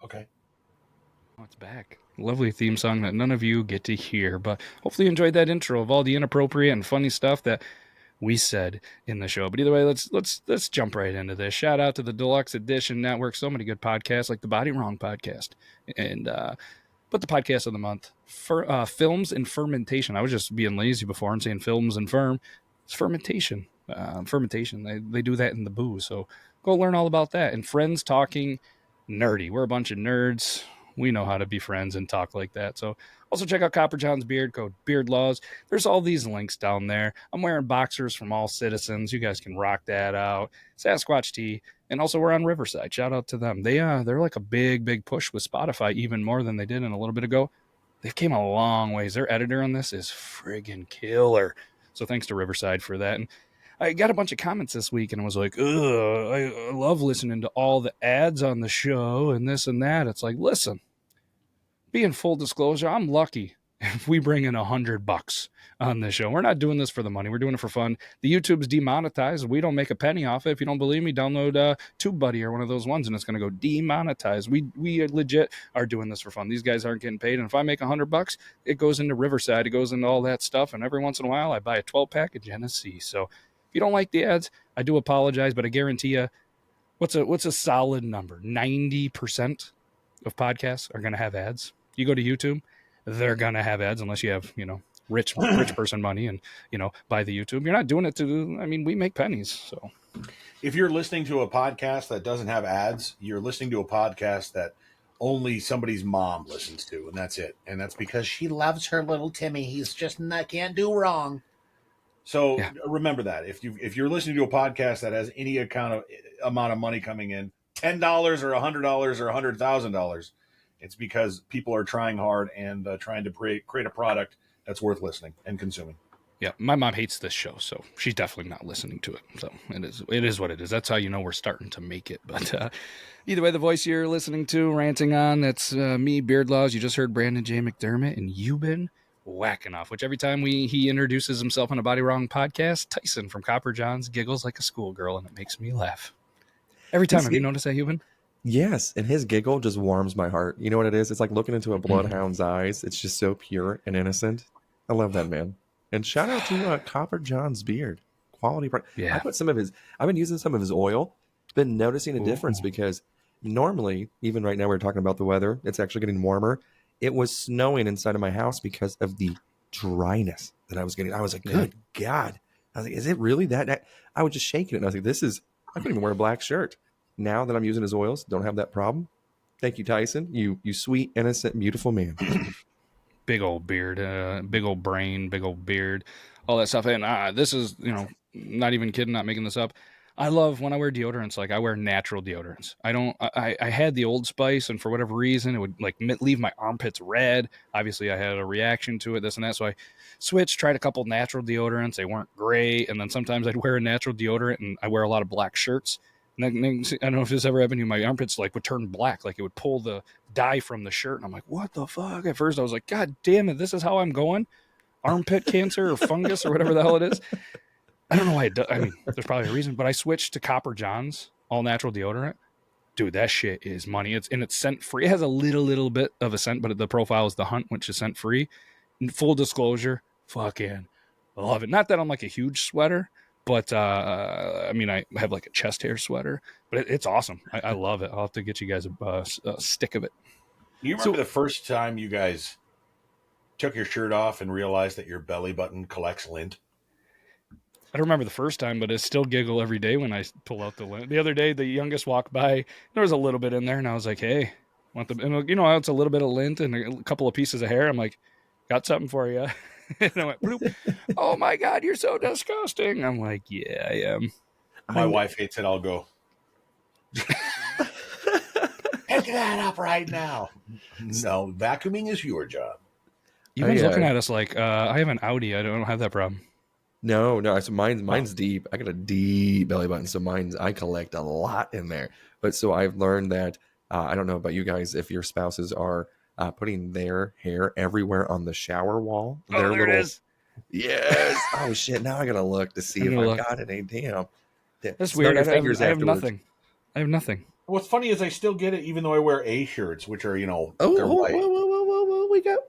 Okay. Oh, it's back. Lovely theme song that none of you get to hear, but hopefully you enjoyed that intro of all the inappropriate and funny stuff that we said in the show. But either way, let's jump right into this. Shout out to the Deluxe Edition Network. So many good podcasts, like the Body Wrong podcast, and but the podcast of the month for films and fermentation. I was just being lazy before and saying films and firm. It's fermentation. Fermentation. They do that in the booze. So go learn all about that. And Friends Talking Nerdy. We're a bunch of nerds. We know how to be friends and talk like that. So also check out Copper John's Beard, code Beard Laws. There's all these links down there. I'm wearing boxers from All Citizens. You guys can rock that out. Sasquatch Tea. And also we're on Riverside. Shout out to them. They're like a big push with Spotify, even more than they did in a little bit ago. They've came a long ways. Their editor on this is friggin' killer. So thanks to Riverside for that. And I got a bunch of comments this week and I was like, ugh, I love listening to all the ads on the show and this and that. It's like, listen, being full disclosure, I'm lucky if we bring in $100 on this show. We're not doing this for the money. We're doing it for fun. The YouTube's demonetized. We don't make a penny off it. If you don't believe me, download TubeBuddy or one of those ones, and it's going to go demonetized. We legit are doing this for fun. These guys aren't getting paid, and if I make $100, it goes into Riverside. It goes into all that stuff, and every once in a while, I buy a 12-pack of Genesee. So if you don't like the ads, I do apologize, but I guarantee you, what's a solid number? 90% of podcasts are going to have ads. You go to YouTube, they're going to have ads unless you have, rich person money and, buy the YouTube. You're not doing it we make pennies. So If you're listening to a podcast that doesn't have ads, you're listening to a podcast that only somebody's mom listens to, and that's it. And that's because she loves her little Timmy. He's just can't do wrong. So remember that if you're listening to a podcast that has any amount of money coming in, $10 or $100 or $100,000, it's because people are trying hard and trying to create a product that's worth listening and consuming. Yeah, my mom hates this show, so she's definitely not listening to it. So it is what it is. That's how you know we're starting to make it. But either way, the voice you're listening to, ranting on, that's me, Beard Laws. You just heard Brandon J. McDermott, and you've been whacking off, which every time he introduces himself on a Body Wrong podcast, Tyson from Copper John's giggles like a schoolgirl, and it makes me laugh. Every time. Have you noticed that, Euban? Yes, and his giggle just warms my heart. You know what it is? It's like looking into a bloodhound's eyes. It's just so pure and innocent. I love that man. And shout out to Copper John's Beard. Quality product. Yeah. I've been using some of his oil. Been noticing a difference because normally, even right now we're talking about the weather, it's actually getting warmer. It was snowing inside of my house because of the dryness that I was getting. I was like, good God. I was like, is it really that? I was just shaking it. And I was like, I couldn't even wear a black shirt. Now that I'm using his oils, don't have that problem. Thank you, Tyson. You sweet, innocent, beautiful man. Big old beard, big old brain, big old beard, all that stuff. And this is, not even kidding, not making this up. I love when I wear deodorants. Like I wear natural deodorants. I had the Old Spice, and for whatever reason, it would like leave my armpits red. Obviously, I had a reaction to it, this and that. So I switched, tried a couple natural deodorants. They weren't great. And then sometimes I'd wear a natural deodorant, and I wear a lot of black shirts. And then, I don't know if this ever happened to you. My armpits would turn black, like it would pull the dye from the shirt. And I'm like, what the fuck? At first, I was like, God damn it, this is how I'm going? Armpit cancer or fungus or whatever the hell it is. I don't know why it does. I mean, there's probably a reason, but I switched to Copper John's all natural deodorant. Dude, that shit is money. It's scent free. It has a little bit of a scent, but the profile is the Hunt, which is scent free. Full disclosure, fucking love it. Not that I'm like a huge sweater, but I have like a chest hair sweater, but it's awesome. I love it. I'll have to get you guys a stick of it. You remember the first time you guys took your shirt off and realized that your belly button collects lint? I don't remember the first time, but I still giggle every day when I pull out the lint. The other day, the youngest walked by. There was a little bit in there, and I was like, hey, want the? And it's a little bit of lint and a couple of pieces of hair. I'm like, got something for you. And I went, bloop. Oh my God, you're so disgusting. I'm like, yeah, I am. My wife hates it. I'll go, pick that up right now. No, vacuuming is your job. You've been looking at us like, I have an Audi. I don't have that problem. No. So mine's deep. I got a deep belly button. So I collect a lot in there. But so I've learned that, I don't know about you guys, if your spouses are putting their hair everywhere on the shower wall. There it is. Yes. Oh shit. Now I gotta look to see if I've got it. Damn. That's weird. I have nothing. What's funny is I still get it, even though I wear A shirts, which are Oh, they're white. whoa! We got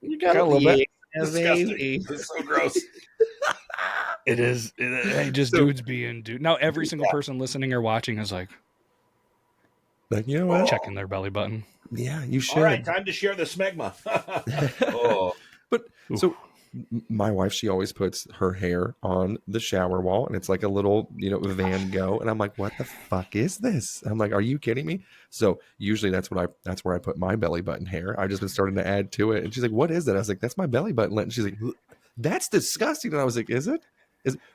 You got a little bit. Disgusting. baby. It's so gross. It is. Hey, just So- dudes being dude. Now every single person listening or watching is like Like, you know what? checking their belly button. Yeah, you should. All right, time to share the smegma. Oh, But Ooh. so my wife, she always puts her hair on the shower wall, and it's like a little, Van Gogh. And I'm like, what the fuck is this? I'm like, are you kidding me? So usually that's where I put my belly button hair. I've just been starting to add to it. And she's like, what is that? I was like, that's my belly button lint. And she's like, that's disgusting. And I was like, is it?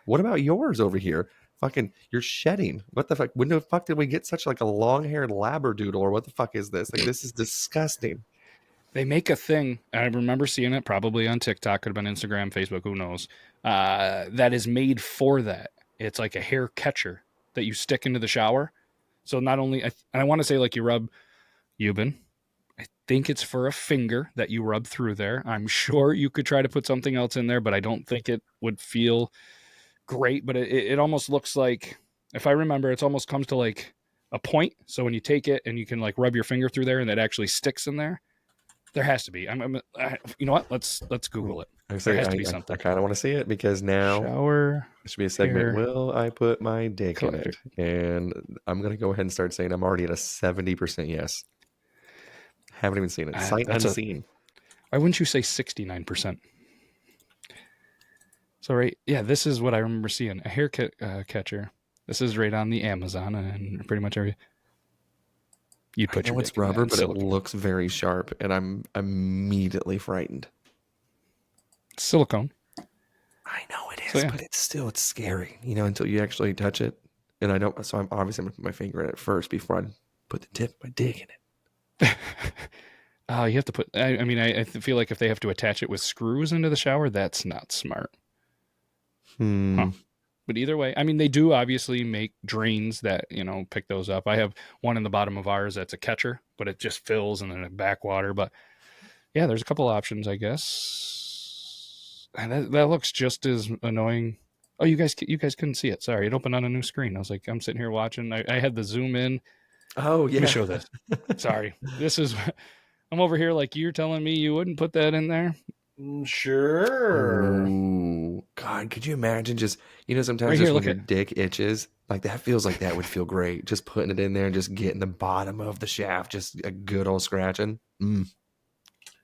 What about yours over here? Fucking, you're shedding. What the fuck? When the fuck did we get such like a long-haired labradoodle, or what the fuck is this? Like, this is disgusting. They make a thing. I remember seeing it probably on TikTok, could have been Instagram, Facebook, who knows. That is made for that. It's like a hair catcher that you stick into the shower. So not only, and I want to say like you rub Euban. I think it's for a finger that you rub through there. I'm sure you could try to put something else in there, but I don't think it would feel great. But it almost looks like, if I remember, it almost comes to like a point. So when you take it and you can like rub your finger through there and that actually sticks in there. There has to be. You know what? Let's Google it. There has to be something. I kind of want to see it, because now Shower. it should be a segment. hair Will I put my dick in collector. it? And I'm going to go ahead and start saying I'm already at a 70% yes. Haven't even seen it. Sight unseen. Why wouldn't you say 69%? So, right. Yeah, this is what I remember seeing. A hair catcher. This is right on the Amazon and pretty much every. You'd put I know your it's dick in that rubber, and but it silicone. looks very sharp, and I'm immediately frightened. Silicone. I know it is, So, yeah. but it's scary, until you actually touch it. And I don't, so I'm obviously going to put my finger in it first before I put the tip of my dick in it. Oh, you have to put. I feel like if they have to attach it with screws into the shower, that's not smart. Huh. But either way, they do obviously make drains that, pick those up. I have one in the bottom of ours that's a catcher, but it just fills and then a backwater. But yeah, there's a couple options, I guess. And that looks just as annoying. Oh, you guys couldn't see it. Sorry, it opened on a new screen. I was like, I'm sitting here watching. I had the zoom in. Oh, yeah. Let me show this. Sorry. This is, I'm over here like you're telling me you wouldn't put that in there. Sure. Ooh, God, could you imagine just, sometimes Right just here, when look your at- dick itches, like that feels like that would feel great. Just putting it in there and just getting the bottom of the shaft, just a good old scratching.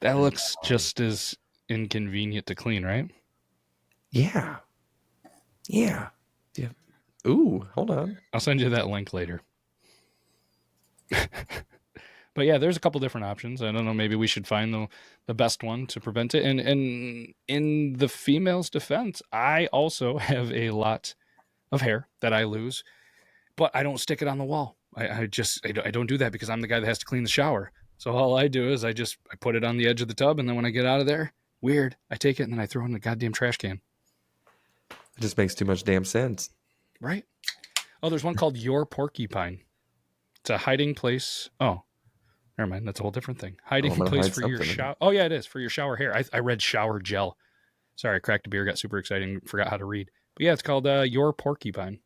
That looks just as inconvenient to clean, right? Yeah. Yeah. Ooh, hold on. I'll send you that link later. But yeah, there's a couple different options. I don't know. Maybe we should find the best one to prevent it. And in the female's defense, I also have a lot of hair that I lose, but I don't stick it on the wall. I don't do that because I'm the guy that has to clean the shower. So all I do is I put it on the edge of the tub, and then when I get out of there, I take it and then I throw it in the goddamn trash can. It just makes too much damn sense. Right? Oh, there's one called Your Porcupine. It's a hiding place. Oh, never mind. That's a whole different thing. Hiding place for your shower. Oh, yeah, it is. For your shower hair. I read shower gel. Sorry, I cracked a beer, got super excited, and forgot how to read. But yeah, it's called Your Porcupine.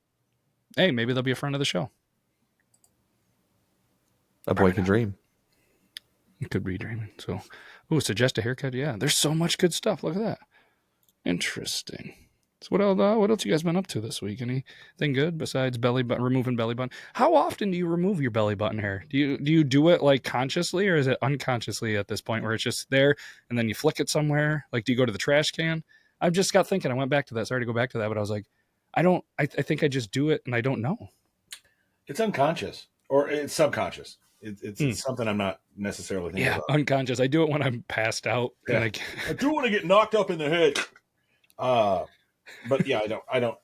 Hey, maybe they'll be a friend of the show. A boy can dream. You could be dreaming. So, suggest a haircut. Yeah, there's so much good stuff. Look at that. Interesting. So what else you guys been up to this week? Anything good besides removing belly button? How often do you remove your belly button hair? Do you do it like consciously, or is it unconsciously at this point where it's just there and then you flick it somewhere? Like, do you go to the trash can? I just got thinking. I went back to that. Sorry to go back to that, but I was like, I think I just do it and I don't know. It's unconscious or it's subconscious. It's something I'm not necessarily thinking about. Unconscious. I do it when I'm passed out. Yeah. And I do want to get knocked up in the head. But yeah, I don't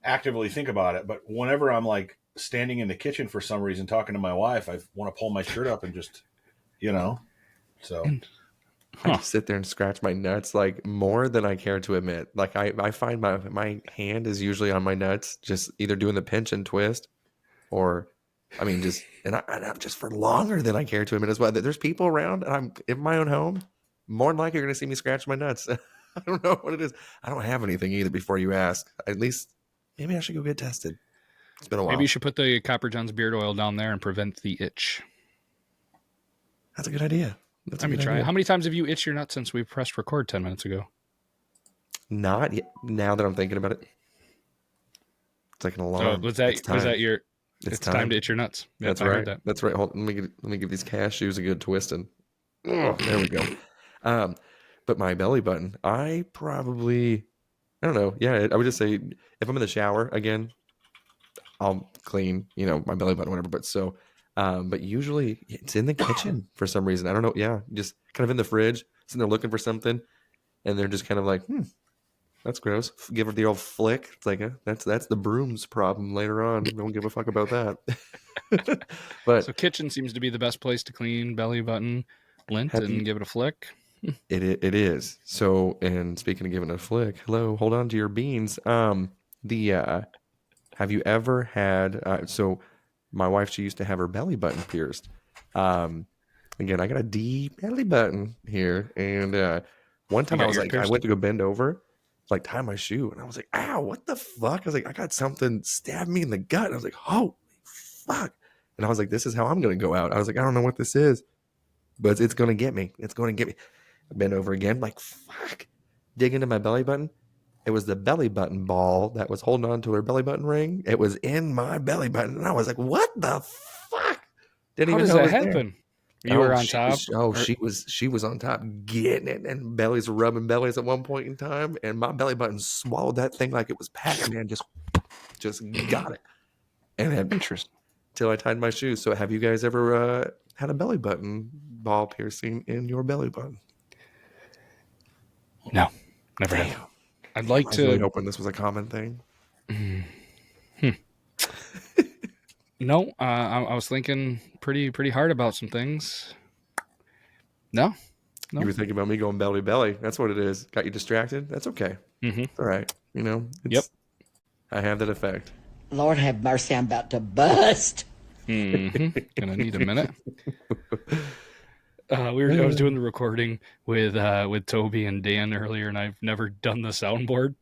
actively think about it. But whenever I'm like standing in the kitchen for some reason talking to my wife, I want to pull my shirt up and just, so. I just sit there and scratch my nuts like more than I care to admit. Like I find my hand is usually on my nuts, just either doing the pinch and twist, or I'm just for longer than I care to admit as well. There's people around, and I'm in my own home. More than likely, you're going to see me scratch my nuts. I don't know what it is. I don't have anything either. Before you ask, at least maybe I should go get tested. It's been a while. Maybe you should put the Copper John's beard oil down there and prevent the itch. That's a good idea. Let me try it. How many times have you itched your nuts since we pressed record 10 minutes ago? Not yet. Now that I'm thinking about it, it's like an alarm. Was that your? It's time to itch your nuts. Yep, that's right. That's right. Hold, let me give these cashews a good twisting. Oh, there we go. But my belly button, I don't know. Yeah, I would just say if I'm in the shower again, I'll clean, my belly button, whatever. But usually it's in the kitchen for some reason. I don't know. Yeah, just kind of in the fridge, sitting there looking for something, and they're just kind of like, that's gross. Give it the old flick. It's like that's the broom's problem later on. Don't give a fuck about that. But so kitchen seems to be the best place to clean belly button, lint, and give it a flick. It is. So, and speaking of giving it a flick, hello, hold on to your beans. Have you ever had? So, my wife, she used to have her belly button pierced. Again, I got a deep belly button here, and one time I went to go bend over, like tie my shoe, and I was like, ow, what the fuck? I was like, I got something stabbed me in the gut. And I was like, holy fuck. And I was like, this is how I'm going to go out. I was like, I don't know what this is, but it's going to get me. It's going to get me. I bend over again, like, fuck. Dig into my belly button. It was the belly button ball that was holding on to her belly button ring. It was in my belly button. And I was like, what the fuck? How does that happen? You were on top? She was on top getting it, and bellies were rubbing bellies at one point in time, and my belly button swallowed that thing like it was Pac-Man, just got it. And interesting. Till I tied my shoes. So have you guys ever had a belly button ball piercing in your belly button? No, never have. I'd like to. I was really hoping this was a common thing. No, I was thinking pretty hard about some things. No. You were thinking about me going belly to belly. That's what it is. Got you distracted? That's okay. Mm-hmm. All right. Yep. I have that effect. Lord have mercy, I'm about to bust. Mm-hmm. Gonna need a minute. I was doing the recording with Toby and Dan earlier, and I've never done the soundboard,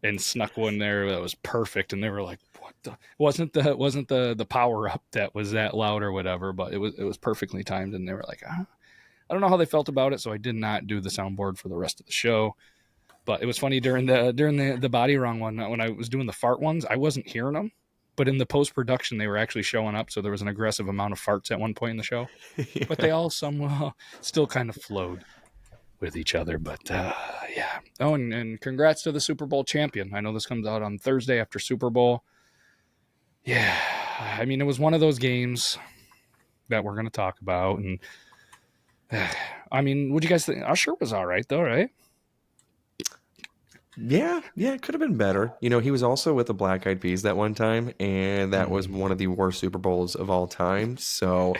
and snuck one there that was perfect, and they were like, "What the?" It wasn't the power up that was that loud or whatever, but it was perfectly timed, and they were like, I don't know how they felt about it, so I did not do the soundboard for the rest of the show. But it was funny during the body wrong one, when I was doing the fart ones, I wasn't hearing them. But in the post-production, they were actually showing up, so there was an aggressive amount of farts at one point in the show. Yeah. But they all somehow still kind of flowed with each other. But, yeah. Oh, and congrats to the Super Bowl champion. I know this comes out on Thursday after Super Bowl. Yeah. I mean, it was one of those games that we're going to talk about. And, I mean, what do you guys think? Usher was all right, though, right? Yeah, it could have been better. He was also with the Black Eyed Peas that one time, and that was one of the worst Super Bowls of all time. So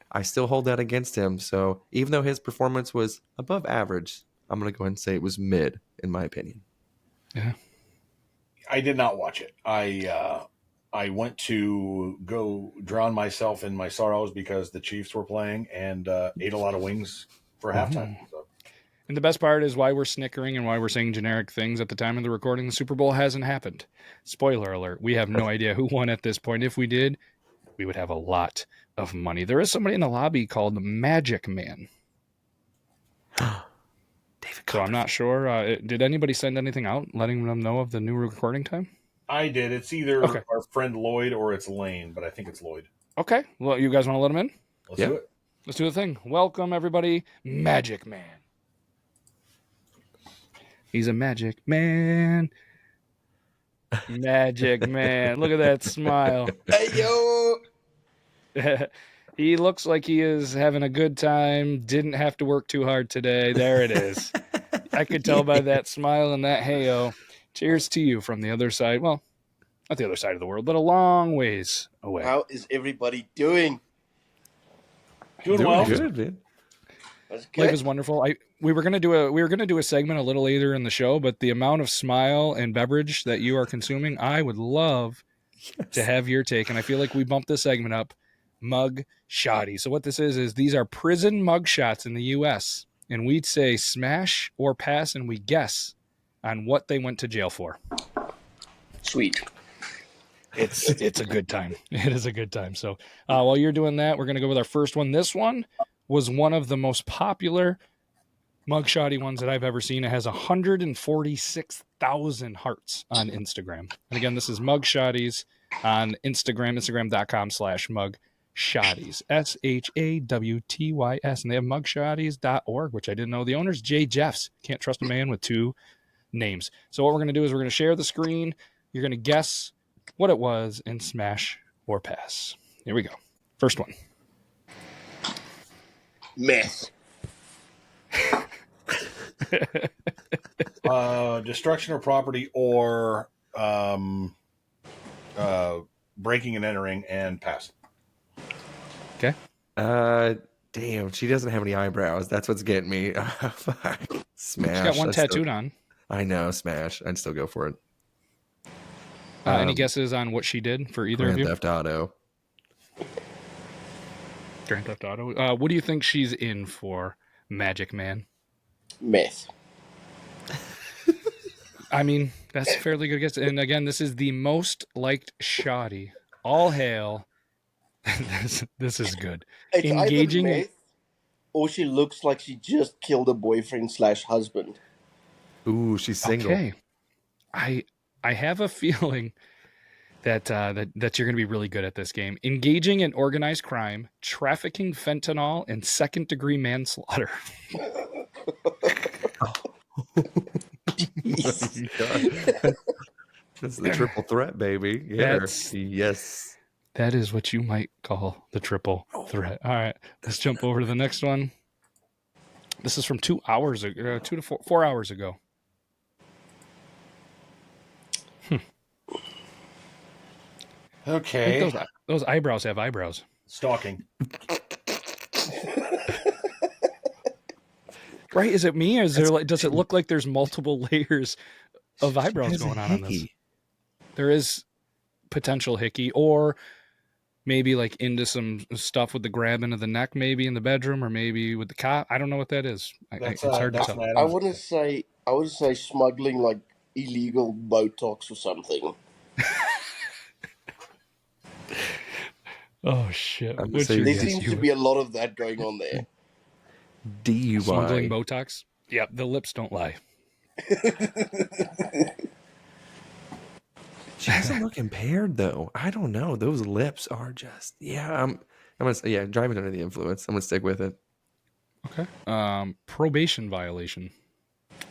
I still hold that against him. So even though his performance was above average, I'm going to go ahead and say it was mid, in my opinion. Yeah. I did not watch it. I went to go drown myself in my sorrows because the Chiefs were playing, and ate a lot of wings for halftime. So. And the best part is why we're snickering and why we're saying generic things at the time of the recording. The Super Bowl hasn't happened. Spoiler alert. We have no idea who won at this point. If we did, we would have a lot of money. There is somebody in the lobby called Magic Man. David. So I'm not sure. Did anybody send anything out letting them know of the new recording time? I did. It's either our friend Lloyd or it's Lane, but I think it's Lloyd. Okay. Well, you guys want to let him in? Let's do it. Let's do the thing. Welcome, everybody. Magic Man. He's a magic man. Magic man. Look at that smile. Hey, yo. He looks like he is having a good time. Didn't have to work too hard today. There it is. I could tell by that smile and that hey-o. Cheers to you from the other side. Well, not the other side of the world, but a long ways away. How is everybody doing? Doing well. Good, man. That's good. Life is wonderful. We were gonna do a segment a little later in the show, but the amount of smile and beverage that you are consuming, I would love to have your take. And I feel like we bumped this segment up. Mug shoddy. So what this is these are prison mug shots in the U.S. and we'd say smash or pass, and we guess on what they went to jail for. Sweet. It's a good time. It is a good time. So while you're doing that, we're going to go with our first one. This one was one of the most popular mugshotty ones that I've ever seen. It has 146,000 hearts on Instagram. And again, this is Mugshotties on Instagram, instagram.com/mugshotties, SHAWTYS. And they have mugshotties.org, which I didn't know. The owner's Jay Jeffs. Can't trust a man with two names. So what we're going to do is we're going to share the screen. You're going to guess what it was and smash or pass. Here we go. First one. Meth. Destruction of property or breaking and entering, and pass. Okay. Damn, she doesn't have any eyebrows. That's what's getting me. Fuck. Smash. She's got one I'd tattooed still, on. I know, smash. I'd still go for it. Any guesses on what she did for either Grand of you? Theft Auto. Grand Theft Auto. What do you think she's in for, Magic Man? Meth. I mean, that's a fairly good guess. And again, this is the most liked shoddy. All hail. This is good. It's Engaging either in- meth or she looks like she just killed a boyfriend/husband. Ooh, she's single. Okay. I have a feeling that that you're going to be really good at this game. Engaging in organized crime, trafficking fentanyl, and second-degree manslaughter. That's the triple threat, baby. Yeah. Yes. That is what you might call the triple threat. All right, let's jump over to the next one. This is from 2 hours ago, 2 to 4 hours ago. Okay. I think those eyebrows have eyebrows. Stalking. Right? Is it me, or is there does it look like there's multiple layers of eyebrows going on this? There is potential hickey, or maybe like into some stuff with the grabbing of the neck, maybe in the bedroom, or maybe with the cop. I don't know what that is. It's hard to tell. I want to say smuggling like illegal Botox or something. Oh shit! What's your There guess? seems to be a lot of that going on there. DUI. Smuggling Botox. Yep, the lips don't lie. She doesn't look impaired though. I don't know. Those lips are just I'm gonna say driving under the influence. I'm gonna stick with it. Okay. Probation violation.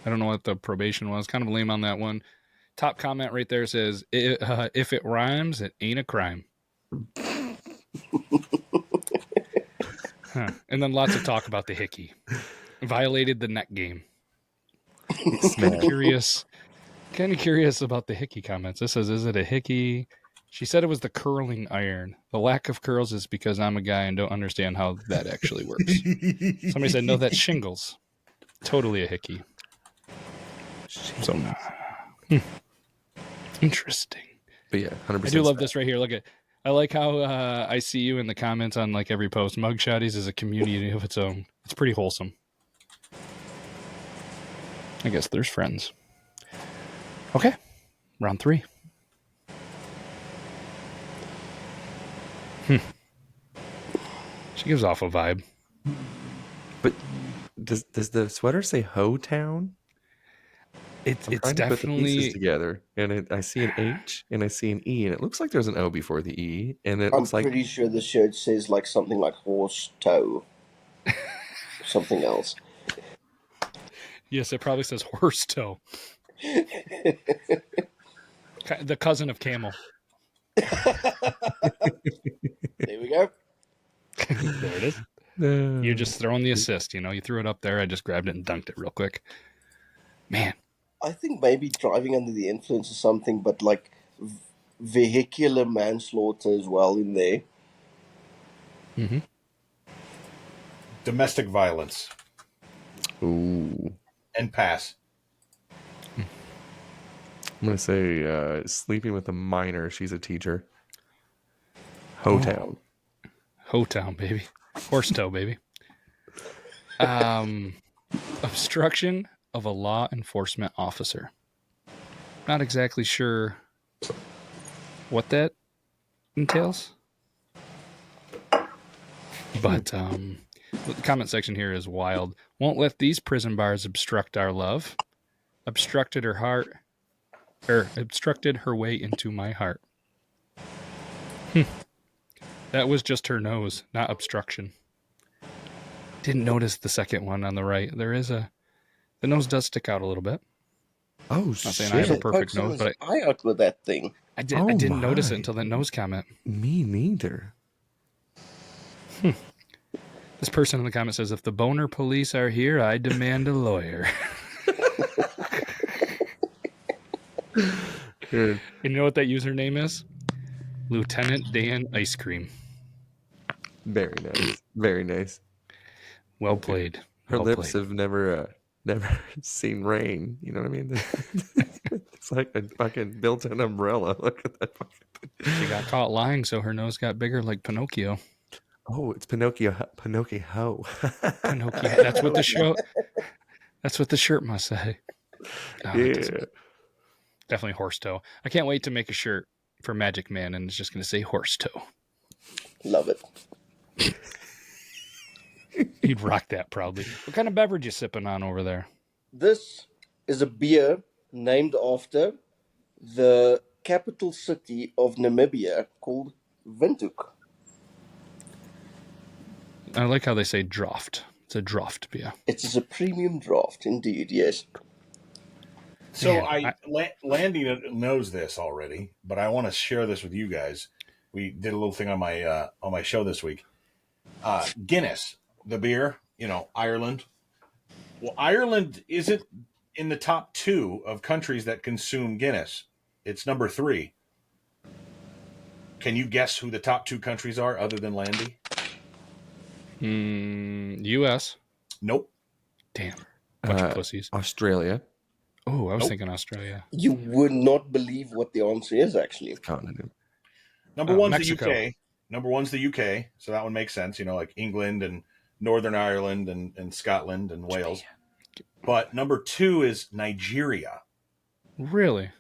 I don't know what the probation was. Kind of lame on that one. Top comment right there says, if it rhymes, it ain't a crime. And then lots of talk about the hickey. Violated the net game. Kind of curious about the hickey comments. This says, is it a hickey? She said it was the curling iron. The lack of curls is because I'm a guy and don't understand how that actually works. Somebody said, no, that's shingles. Totally a hickey. So, interesting. But yeah, 100%. I do love this right here. Look at, I like how I see you in the comments on like every post. Mugshotties is a community of its own. It's pretty wholesome. I guess there's friends. Okay, round 3. She gives off a vibe. But does the sweater say Ho Town? It's trying to put the definitely pieces together, and I see an H and I see an E, and it looks like there's an O before the E, and it I'm looks like pretty sure the shirt says like something like horse toe. Something else. Yes, it probably says horse toe. The cousin of camel. There we go. There it is. You're just throwing the assist, you threw it up there. I just grabbed it and dunked it real quick. Man. I think maybe driving under the influence or something, but like vehicular manslaughter as well in there. Mm-hmm. Domestic violence. Ooh. And pass. I'm gonna say sleeping with a minor. She's a teacher. Ho Town. Ho Town, baby. Horse toe, baby. Obstruction of a law enforcement officer. Not exactly sure what that entails. But the comment section here is wild. Won't let these prison bars obstruct our love. Obstructed her way into my heart. That was just her nose, not obstruction. Didn't notice the second one on the right. The nose does stick out a little bit. Oh, Not saying I have a shit. perfect nose, but eye out with that thing. I Oh, didn't notice it my. until that nose comment. Me neither. This person in the comment says, if the boner police are here, I demand a lawyer. Good. You know what that username is? Lieutenant Dan Ice Cream. Very nice. Very nice. Well played. Her Well lips played. have never seen rain. You know what I mean? It's like a fucking built-in umbrella. Look at that fucking thing. She got caught lying, so her nose got bigger like Pinocchio. Oh, it's Pinocchio. Pinocchio. Pinocchio. That's what the show. That's what the shirt must say. Oh, Yeah. definitely horse toe. I can't wait to make a shirt for Magic Man, and it's just going to say horse toe. Love it. He'd rock that proudly. What kind of beverage you sipping on over there? This is a beer named after the capital city of Namibia called Windhoek. I like how they say draft. It's a draft beer. It is a premium draft, indeed, yes. So Man, Landy knows this already, but I want to share this with you guys. We did a little thing on my show this week. Guinness, the beer, Ireland. Well, Ireland isn't in the top 2 of countries that consume Guinness. It's number 3. Can you guess who the top 2 countries are other than Landy? U.S. Nope. Damn. Bunch of pussies. Australia. Oh, I was Nope. thinking Australia. You would not believe what the answer is, actually. Continent. Number one's Mexico. the UK. Number one's the UK, so that one makes sense. Like England and Northern Ireland and Scotland and Wales. But number 2 is Nigeria. Really?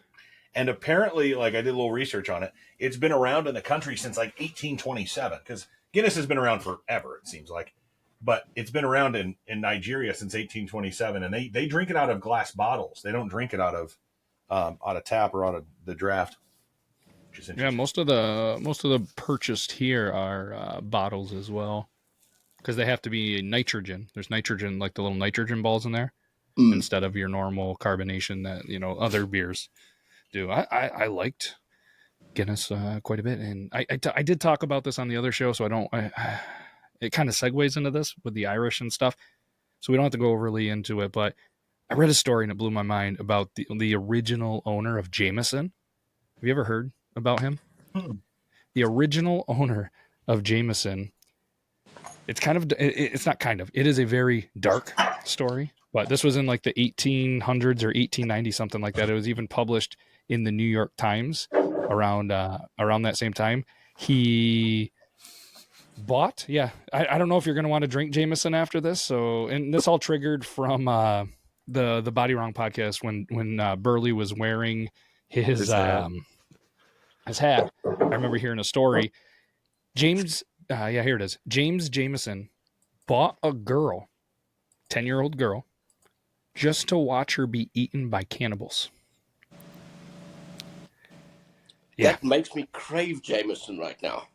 And apparently, like I did a little research on it, it's been around in the country since like 1827, because Guinness has been around forever, it seems like. But it's been around in Nigeria since 1827, and they drink it out of glass bottles. They don't drink it out of tap or out of the draft. Which is Yeah, interesting. most of the purchased here are bottles as well, because they have to be nitrogen. There's nitrogen, like the little nitrogen balls in there, instead of your normal carbonation that other beers do. I liked Guinness quite a bit, and I did talk about this on the other show, so it kind of segues into this with the Irish and stuff, so we don't have to go overly into it. But I read a story and it blew my mind about the original owner of Jameson. Have you ever heard about him? The original owner of Jameson. It's it is a very dark story, but this was in like the 1800s or 1890, something like that. It was even published in the New York Times around that same time. He bought, I don't know if you're going to want to drink Jameson after this. So, and this all triggered from the Body Wrong podcast when Burley was wearing his hat. I remember hearing a story. James Jameson bought a girl, 10-year-old girl, just to watch her be eaten by cannibals. Yeah. That makes me crave Jameson right now.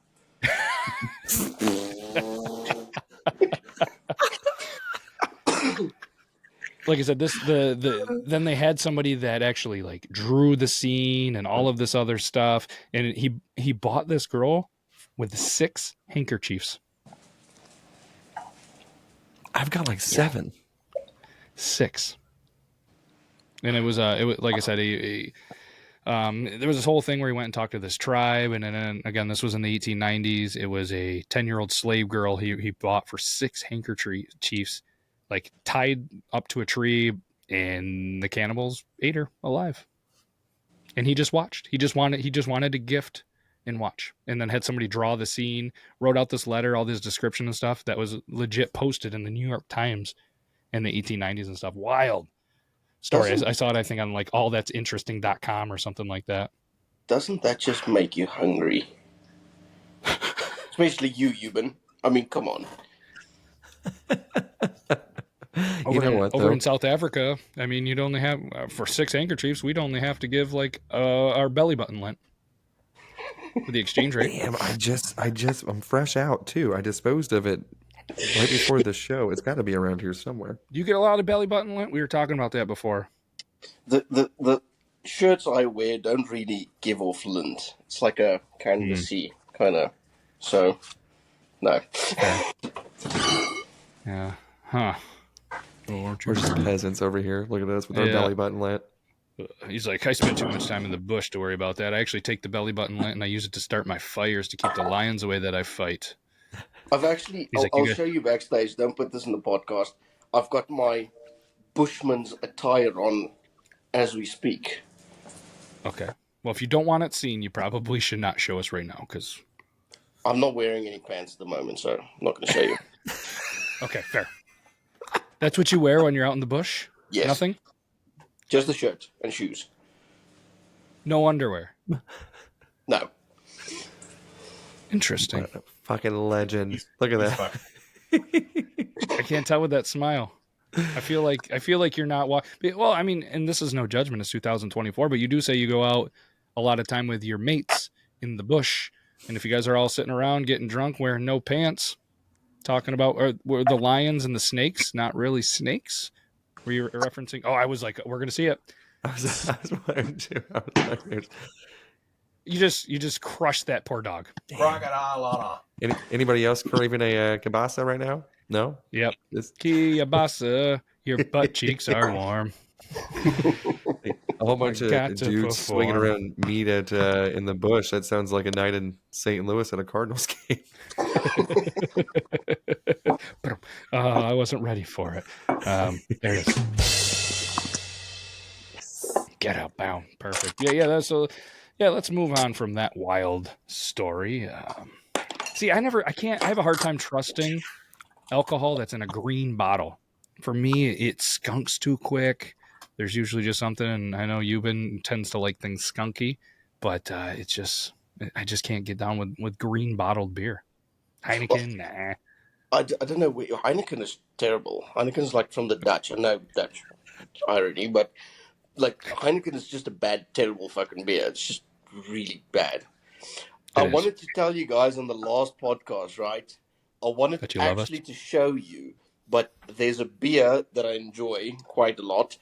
Like I said, then they had somebody that actually like drew the scene and all of this other stuff, and he bought this girl with 6 handkerchiefs. I've got like 7. 6. And it was like I said, there was this whole thing where he went and talked to this tribe, and then again, this was in the 1890s. It was a 10-year-old slave girl he bought for 6 handkerchiefs, like tied up to a tree, and the cannibals ate her alive. And he just watched. He just wanted to gift and watch, and then had somebody draw the scene, wrote out this letter, all this description and stuff that was legit posted in the New York Times in the 1890s and stuff. Wild story. I saw it, I think, on like allthat'sinteresting.com or something like that. Doesn't that just make you hungry? Especially you, Euban. I mean, come on. You know what, over though? in South Africa, I mean, you'd only have for 6 handkerchiefs, we'd only have to give like our belly button lint for the exchange rate. Damn, I'm fresh out too. I disposed of it right before the show. It's got to be around here somewhere. You get a lot of belly button lint. We were talking about that before. The shirts I wear don't really give off lint. It's like a canvasy kind of. So, no. Yeah. Huh. We're just peasants over here. Look at us with our belly button lint. He's like, I spend too much time in the bush to worry about that. I actually take the belly button lint and I use it to start my fires to keep the lions away that I fight. I've actually, I'll show you backstage. Don't put this in the podcast. I've got my bushman's attire on as we speak. Okay. Well, if you don't want it seen, you probably should not show us right now because I'm not wearing any pants at the moment, so I'm not going to show you. Okay, fair. That's what you wear when you're out in the bush? Yes. Nothing? Just the shirt and shoes. No underwear? No. Interesting. What a fucking legend. Look at that. I can't tell with that smile. I feel like you're not well, I mean, and this is no judgment, it's 2024, but you do say you go out a lot of time with your mates in the bush, and if you guys are all sitting around getting drunk wearing no pants, talking about were the lions and the snakes not really snakes? Were you referencing? Oh, I was like, we're gonna see it. I was wondering too. You just crushed that poor dog. Crocodile. Anybody else craving a kibasa right now? No? Yep. Kiabasa, your butt cheeks are warm. A whole bunch of dudes swinging around meat in the bush. That sounds like a night in St. Louis at a Cardinals game. I wasn't ready for it. There it is. Get out, bound. Perfect. Yeah. Let's move on from that wild story. See, I have a hard time trusting alcohol that's in a green bottle. For me, it skunks too quick. There's usually just something, and I know Euban tends to like things skunky, but I just can't get down with green bottled beer. Heineken, nah. I don't know. Heineken is terrible. Heineken's like from the Dutch. I know Dutch irony, but like Heineken is just a bad, terrible fucking beer. It's just really bad. I wanted to tell you guys on the last podcast, right? I wanted to show you, but there's a beer that I enjoy quite a lot.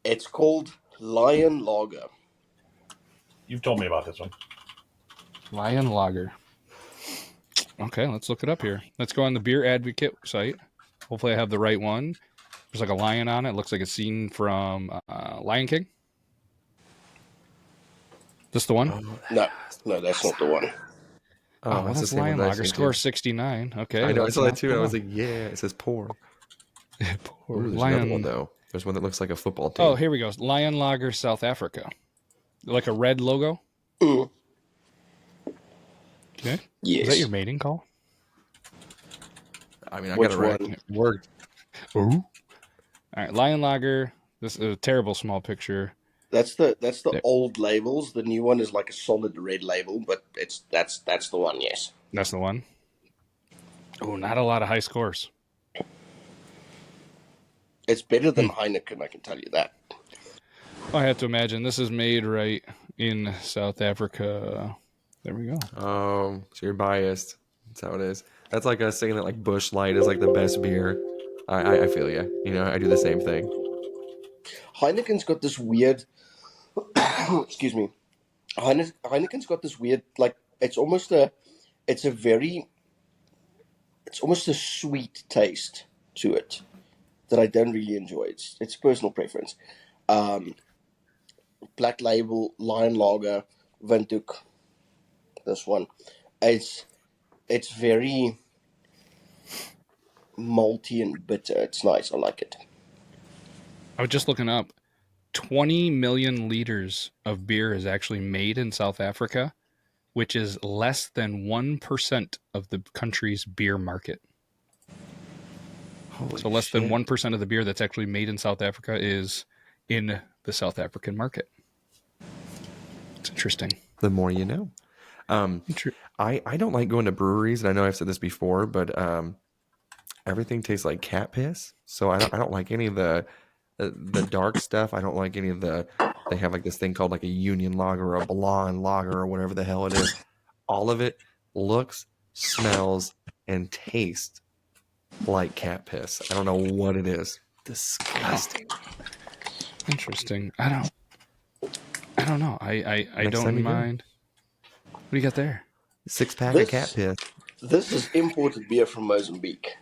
It's called Lion Lager. You've told me about this one. Lion Lager. Okay, let's look it up here. Let's go on the Beer Advocate site. Hopefully I have the right one. There's like a lion on it. It looks like a scene from Lion King. This the one? No, that's not the one. Oh, that's Lion Lager. Score 69. Okay. I know, I saw that too. And I was like, yeah, it says pour. Poor There's Lion. another one, though. There's one that looks like a football team. Oh, here we go. Lion Lager, South Africa. Like a red logo? Mm. Okay. Yes. Is that your mating call? I mean, I got it right. It worked. Ooh. All right, Lion Lager. This is a terrible small picture. That's the old labels. The new one is like a solid red label, but that's the one. Yes, that's the one. Oh, not a lot of high scores. It's better than Heineken, I can tell you that. I have to imagine this is made right in South Africa. There we go. Oh, so you're biased. That's how it is. That's like us saying that like Busch Light is like the best beer. I feel you. You know, I do the same thing. Heineken's got this weird. Excuse me. Heineken's got this weird, like it's almost a sweet taste to it that I don't really enjoy. It's personal preference. Black Label, Lion Lager, Windhoek. This one, it's very malty and bitter. It's nice. I like it. I was just looking up. 20 million liters of beer is actually made in South Africa, which is less than 1% of the country's beer market. So less than 1% of the beer that's actually made in South Africa is in the South African market. It's interesting. The more you know. True. I don't like going to breweries, and I know I've said this before, but everything tastes like cat piss. So I don't like any of the dark stuff. I don't like any of the. They have like this thing called like a Union Lager or a Blonde Lager or whatever the hell it is. All of it looks, smells, and tastes like cat piss. I don't know what it is. Disgusting. Interesting. I don't know. I Next time don't you go. mind. What do you got there? 6-pack of cat piss. This is imported beer from Mozambique.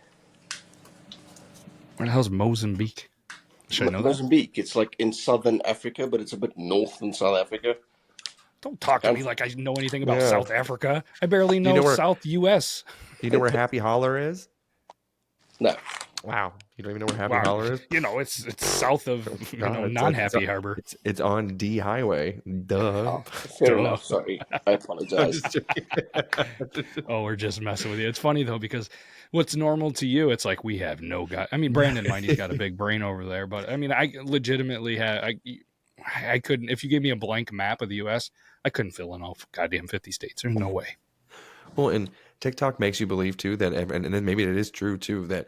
Where the hell's Mozambique? Should I know that? Mozambique. It's like in southern Africa, but it's a bit north in South Africa. Don't talk to me like I know anything about Yeah. South Africa. I barely know, know where- South U.S. Do you know where Happy Holler is? No. Wow. You don't even know where Happy Wow. Holler is? You know, it's south of God, it's non-Happy on- Harbor. It's on D Highway. Duh. Fair Duh. enough. Sorry. I apologize. Oh, we're just messing with you. It's funny though because what's normal to you, it's like we have no guy. I mean, Brandon, mind he's got a big brain over there, but I mean, I legitimately had I couldn't. If you gave me a blank map of the U.S., I couldn't fill in all goddamn 50 states. There's no way. Well, and TikTok makes you believe too that, and then maybe it is true too that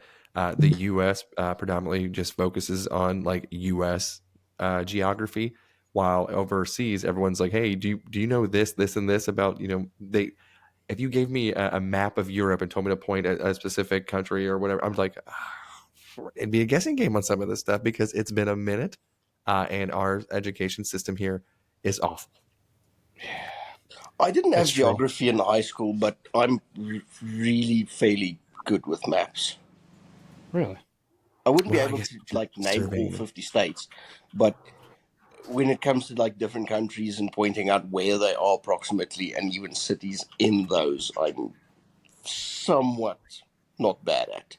the U.S. Predominantly just focuses on like U.S. Geography, while overseas everyone's like, hey, do you know this, and this about they. If you gave me a map of Europe and told me to point at a specific country or whatever, I'm like, it'd be a guessing game on some of this stuff because it's been a minute, and our education system here is awful. I didn't have That's true. geography in high school, but I'm really fairly good with maps. Really? I wouldn't be Well, I able guess to you're like name all surveying. 50 states, but when it comes to like different countries and pointing out where they are approximately and even cities in those, I'm somewhat not bad at.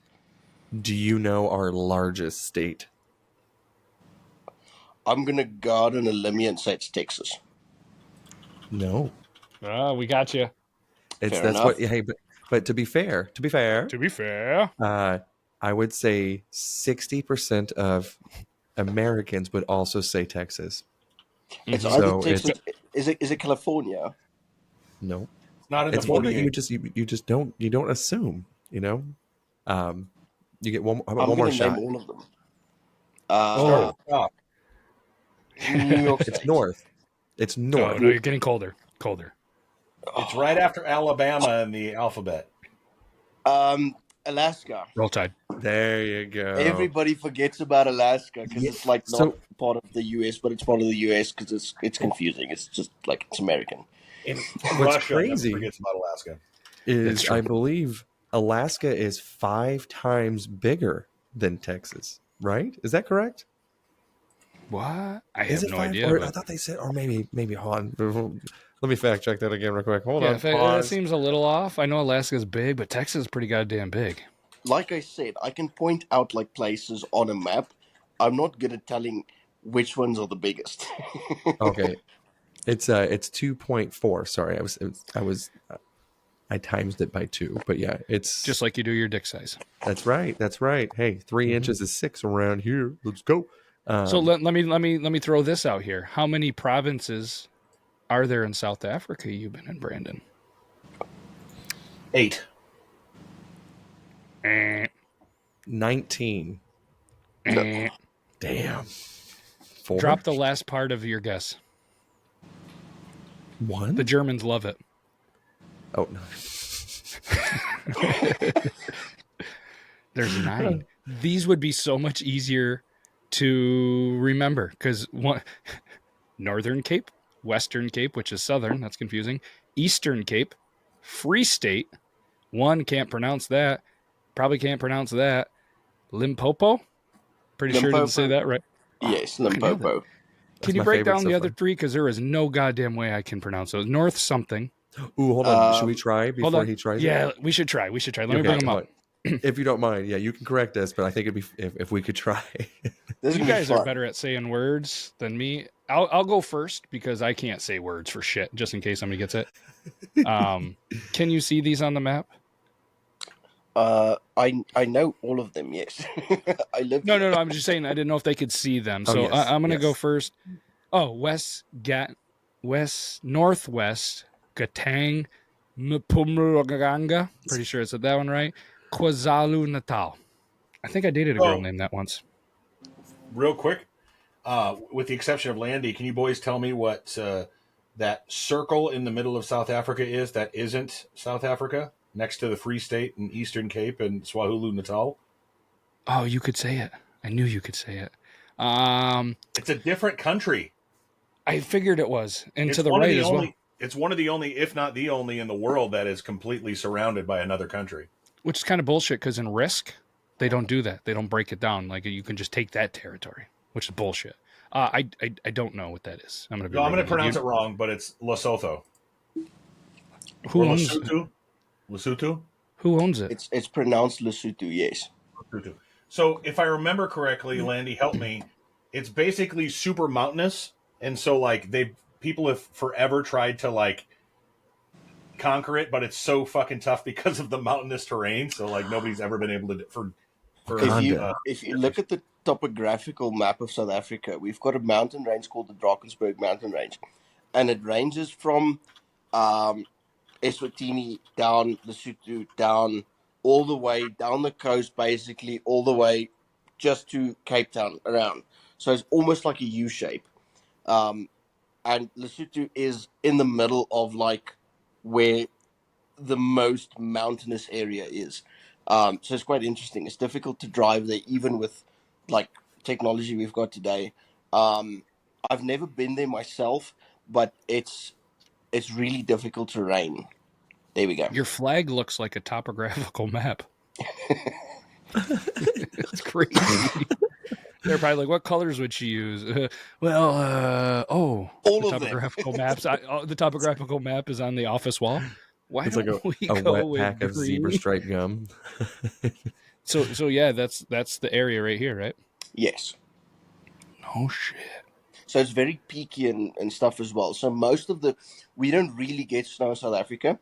Do you know our largest state? I'm gonna go out on a limb and say it's Texas. No. We got you. It's Fair that's enough. what. Hey, but to be fair, To be fair, I would say 60% of Americans would also say Texas. It's Mhm. either So Texas. Is it California? No, It's not in it's the one that 48. you just don't assume. You get one. How about I'm one more gonna name shot? all of them. Start at the top. New York It's State. north. It's oh north. no, you're getting colder. It's right after Alabama in the alphabet. Alaska. Roll Tide. There you go. Everybody forgets about Alaska because Yeah, it's like not so- part of the U.S., but it's part of the U.S. because it's confusing. It's just like it's American. In What's Russia, crazy never forgets about Alaska. is true. I believe Alaska is 5 times bigger than Texas. Right? Is that correct? What? I Is have it no 5? idea. Or I But thought they said, or maybe hold on. Let me fact check that again real quick. Hold yeah, on. if that Pause. seems a little off. I know Alaska's big, but Texas is pretty goddamn big. Like I said, I can point out like places on a map. I'm not good at telling which ones are the biggest. Okay. It's 2.4. Sorry, I times it by 2, but yeah, it's Just like you do your dick size. that's right. Hey, 3 inches is 6 around here. Let's go. So let me throw this out here. How many provinces are there in South Africa you've been in, Brandon? 8. Eh, 19. eh. Damn. 4. Drop the last part of your guess. 1. The Germans love it. Oh no. There's 9. These would be so much easier to remember because one Northern Cape, Western Cape, which is Southern, that's confusing, Eastern Cape, Free State, one can't pronounce that, probably can't pronounce that, Limpopo, pretty sure I didn't say that right. Yes, fucking nailed it. Limpopo. Can you break down the other 3? Because there is no goddamn way I can pronounce those. North something. Ooh, hold on. Should we try Hold before on. he tries Yeah, it? we should try. Let me Okay, bring them hold up. on. If you don't mind, yeah, you can correct us, but I think it'd be if we could try. This is You gonna be guys are fun. better at saying words than me. I'll go first because I can't say words for shit, just in case somebody gets it. Can you see these on the map? I know all of them. Yes, I live. No. here. I'm just saying I didn't know if they could see them. Oh, So yes, I'm going to yes. go first. Oh, northwest, Gauteng, Mpumalanga. Pretty sure I said that one right. KwaZulu Natal. I think I dated a girl Oh. named that once. Real quick, with the exception of Landy, can you boys tell me what that circle in the middle of South Africa is that isn't South Africa, next to the Free State and Eastern Cape and Swahili Natal? Oh, you could say it. I knew you could say it. It's a different country. I figured it was. And It's to the one of right the as only. well. It's one of the only, if not the only, in the world that is completely surrounded by another country. Which is kind of bullshit because in Risk, they don't do that. They don't break it down. Like you can just take that territory, which is bullshit. I don't know what that is. I'm going to be No, I'm going to real with pronounce you. it wrong, but it's Lesotho. Who Or owns it? Lesotho? Lesotho? Who owns it? It's pronounced Lesotho, yes. Lesotho. So if I remember correctly, Landy, help me. It's basically super mountainous, and so like people have forever tried to like conquer it, but it's so fucking tough because of the mountainous terrain. So like nobody's ever been able to for If you look at the topographical map of South Africa, we've got a mountain range called the Drakensberg Mountain Range, and it ranges from Eswatini down Lesotho, down all the way down the coast, basically all the way just to Cape Town around. So it's almost like a U shape. And Lesotho is in the middle of like where the most mountainous area is. So it's quite interesting. It's difficult to drive there, even with like technology we've got today. I've never been there myself, but it's really difficult terrain. There we go. Your flag looks like a topographical map. It's crazy. They're probably like, what colors would she use? All the of them. topographical maps. The topographical map is on the office wall. Why It's don't like we a go wet with pack of green? zebra stripe gum. So yeah, that's the area right here, right? Yes. Oh shit. So it's very peaky and stuff as well. So we don't really get snow in South Africa.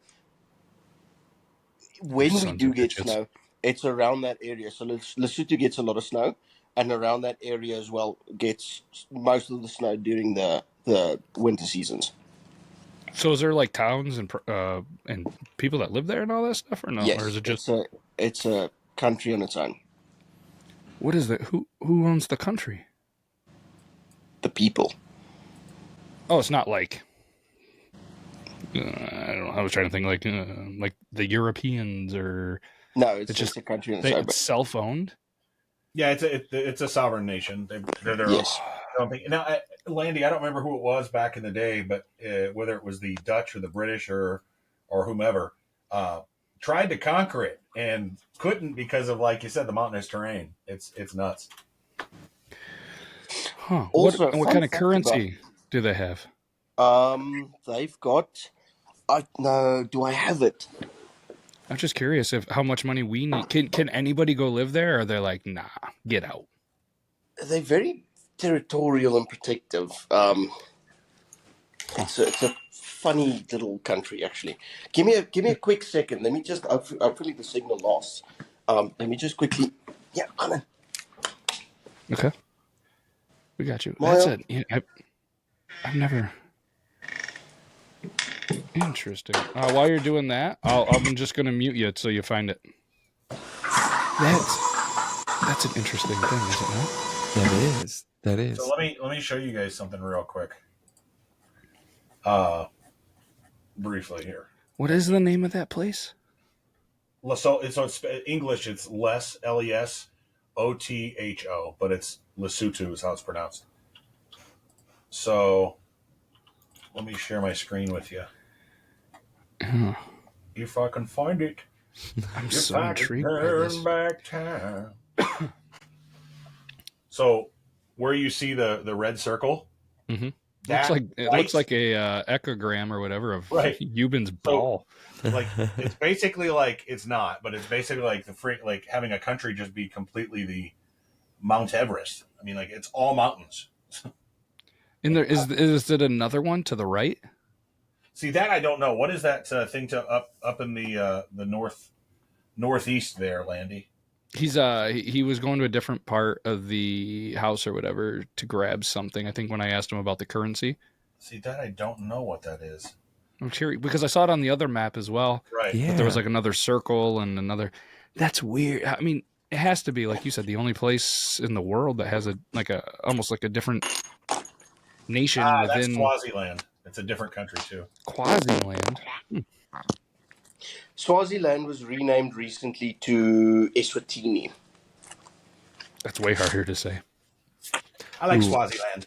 When we Sons do of get bitches. snow, it's around that area. So Lesotho gets a lot of snow, and around that area as well gets most of the snow during the winter seasons. So is there like towns and people that live there and all that stuff, or no? Yes, Or is it just it's a country on its own. what is that? Who owns the country? The people. Oh, it's not like I don't know. I was trying to think like the Europeans or No, it's It's just just- a country on its own. it's self-owned. Yeah, it's a sovereign nation. They're their Yes. own thing. Now, Landy, I don't remember who it was back in the day, but whether it was the Dutch or the British or whomever, tried to conquer it and couldn't because of, like you said, the mountainous terrain. It's nuts. Huh. Also, what fun kind of fact currency do they have? They've got. Do I have it? I'm just curious if how much money we need. Can anybody go live there, or are they like, nah, get out? They're very territorial and protective. It's a funny little country, actually. Give me a quick second. Let me just. Hopefully the signal lost. Let me just quickly. Yeah, come in. Okay, we got you. Maya. That's it. I've never. Interesting. While you're doing that, I'm just gonna mute you so you find it. That's an interesting thing, is it not? That is. So let me show you guys something real quick. Briefly here. What is the name of that place? Lesotho. It's English. It's Lesotho, but it's Lesotho is how it's pronounced. So let me share my screen with you. If I can find it. I'm If so I intrigued can by this. turn back time. So where you see the red circle, Mm-hmm. that Looks like a echogram or whatever of Right. Euban's ball. like it's basically like it's not, but it's basically like like having a country just be completely the Mount Everest. I mean, like it's all mountains. And there is it another one to the right? See that I don't know. What is that thing to up in the northeast there, Landy? He was going to a different part of the house or whatever to grab something. I think when I asked him about the currency. See that I don't know what that is. I'm curious because I saw it on the other map as well. Right. Yeah. But there was like another circle and another. That's weird. I mean, it has to be like you said, the only place in the world that has almost like a different nation That's within Swaziland. It's a different country too. Quasi-land. Swaziland was renamed recently to Eswatini. That's way harder to say. I like Ooh. Swaziland.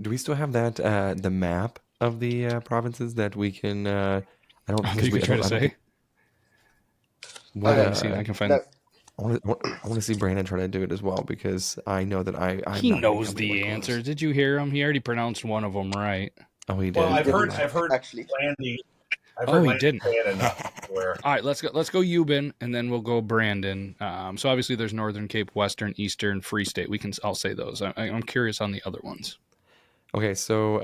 Do we still have that the map of the provinces that we can? I don't. That Because you can try to I don't say. think- What, Let me see if I can find. No, I want to see Brandon try to do it as well because I know that I'm He not gonna knows come the anywhere close. answer. Did you hear him? He already pronounced one of them right. Oh, he did. Well, I've didn't. heard Actually. Landy. I've Oh, heard he Landy didn't. say it enough where All right, let's go. Let's go Euban, and then we'll go Brandon. So obviously, there's Northern Cape, Western, Eastern, Free State. I'll say those. I'm curious on the other ones. Okay, so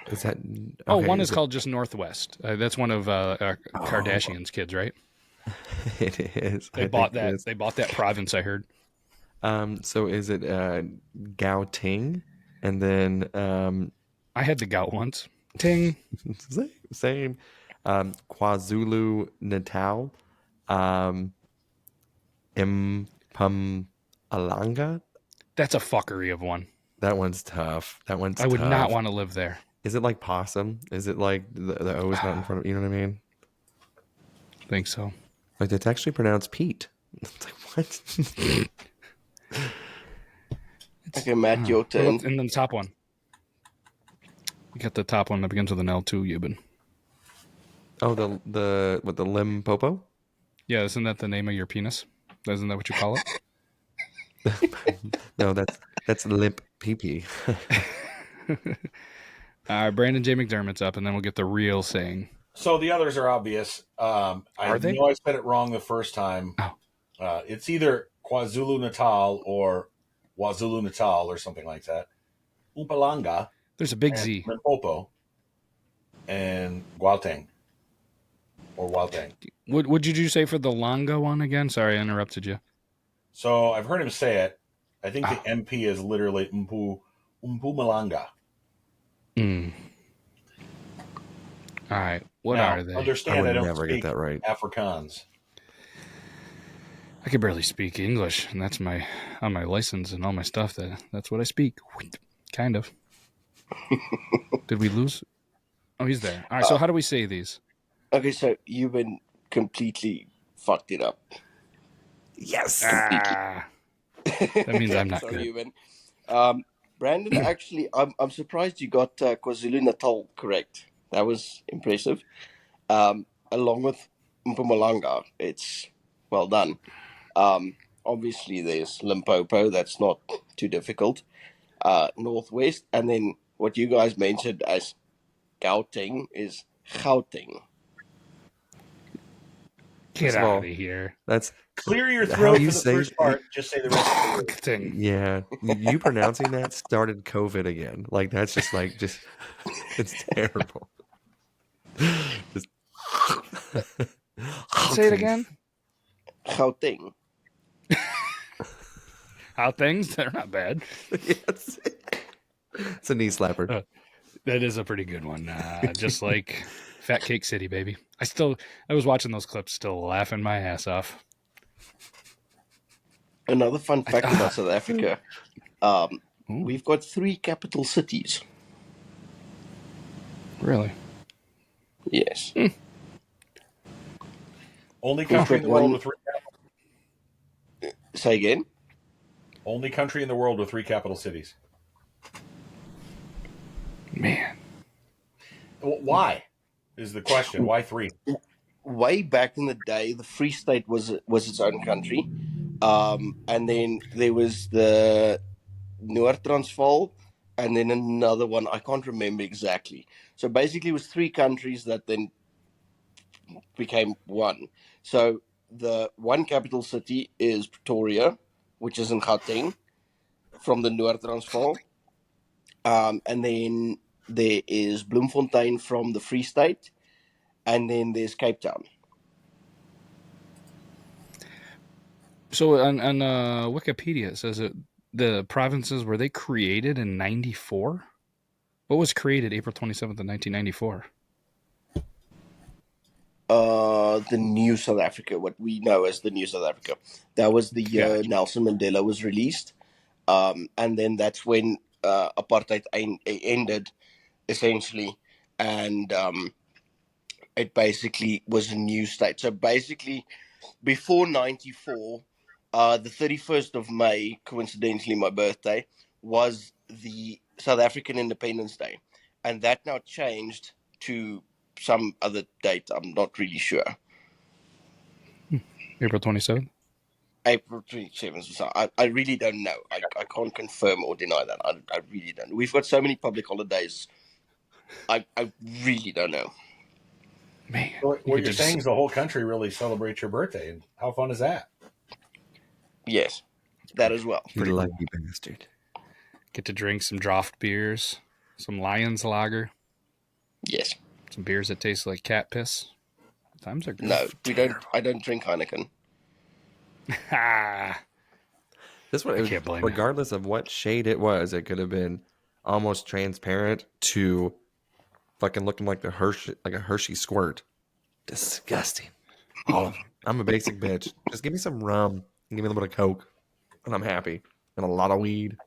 is that? Oh, Okay, one is it- called just Northwest. That's one of Kardashian's kids, right? It is. They I bought think it that. is. They bought that province. I heard. So is it Gaoting, and then I had the gout once. Ting. same KwaZulu Natal, Mpumalanga. That's a fuckery of one. That one's tough. That one's I would tough. not want to live there. Is it like possum? Is it like the O is not in front of you know what I mean? I think so. Like it's actually pronounced Pete. It's like what? Okay, Matt, your turn. And then the top one. You got the top one that begins with an L too, Euban. Oh, the Limpopo? Yeah, isn't that the name of your penis? Isn't that what you call it? No, that's limp pee. Brandon J. McDermott's up, and then we'll get the real saying. so the others are obvious. I Are they? know I said it wrong the first time. Oh. It's either KwaZulu Natal or WaZulu Natal or something like that. Mpumalanga, There's a big and Z. Limpopo, and Gauteng or Gauteng. What did you say for the Longa one again? Sorry, I interrupted you. So I've heard him say it. I think the Ah. MP is literally Mpumalanga. Mm. All right, what Now, are they? I Understand, I, would don't never get speak that right. Afrikaans. I could barely speak English, and that's on my license and all my stuff. That's what I speak. Kind of. Did we lose? Oh, he's there. All right. So how do we say these? Okay, so you've been completely fucked it up. Yes. Ah, that means I'm not Sorry, good. Euban. Brandon, actually, I'm surprised you got KwaZulu Natal correct. That was impressive. Along with Mpumalanga, it's well done. Obviously, there's Limpopo. That's not too difficult. Northwest, and then what you guys mentioned as Gauteng is Gauteng. Get First of out all, of here. That's Clear your How throat you for the say- first part. Just say the rest of the word. Thing. yeah. You pronouncing that started COVID again. Like that's just it's terrible. Just, Say it again. Gauteng. How things? They're not bad. Yes. It's a knee slapper. That is a pretty good one. Just like Fat Cake City, baby. I was watching those clips, still laughing my ass off. Another fun fact about South Africa: we've got 3 capital cities. Really? Yes. Only country in the world with 3 Say again. only country in the world with 3 capital cities. Man. Why is the question? Why 3? Way back in the day, the Free State was its own country, and then there was the Noord-Transvaal, and then another one I can't remember exactly. So basically, it was 3 countries that then became one. So the one capital city is Pretoria, which is in Gauteng, from the Noord-Transvaal, and then there is Bloemfontein from the Free State, and then there's Cape Town. So on Wikipedia, it says that the provinces, were they created in 94? What was created April 27th of 1994? The new South Africa, what we know as the new South Africa. That was the year Gotcha. Nelson Mandela was released. And then that's when apartheid ended, essentially. And it basically was a new state. So basically, before 94, the 31st of May, coincidentally my birthday, was the South African Independence Day. And that now changed to some other date. I'm not really sure. April 27th? April 27th. So I really don't know. I can't confirm or deny that. I really don't. We've got so many public holidays. I really don't know. Man. What you're saying is the whole country really celebrates your birthday. And how fun is that? Yes, that as well. You lucky bastard. Get to drink some draft beers, some Lions Lager, Yes. some beers that taste like cat piss. Times are good. No, we don't. I don't drink Heineken. Ha! This one, I can't blame you. regardless of what shade it was, it could have been almost transparent to fucking looking like a Hershey squirt. Disgusting. All of them. I'm a basic bitch. Just give me some rum and give me a little bit of Coke, and I'm happy. And a lot of weed.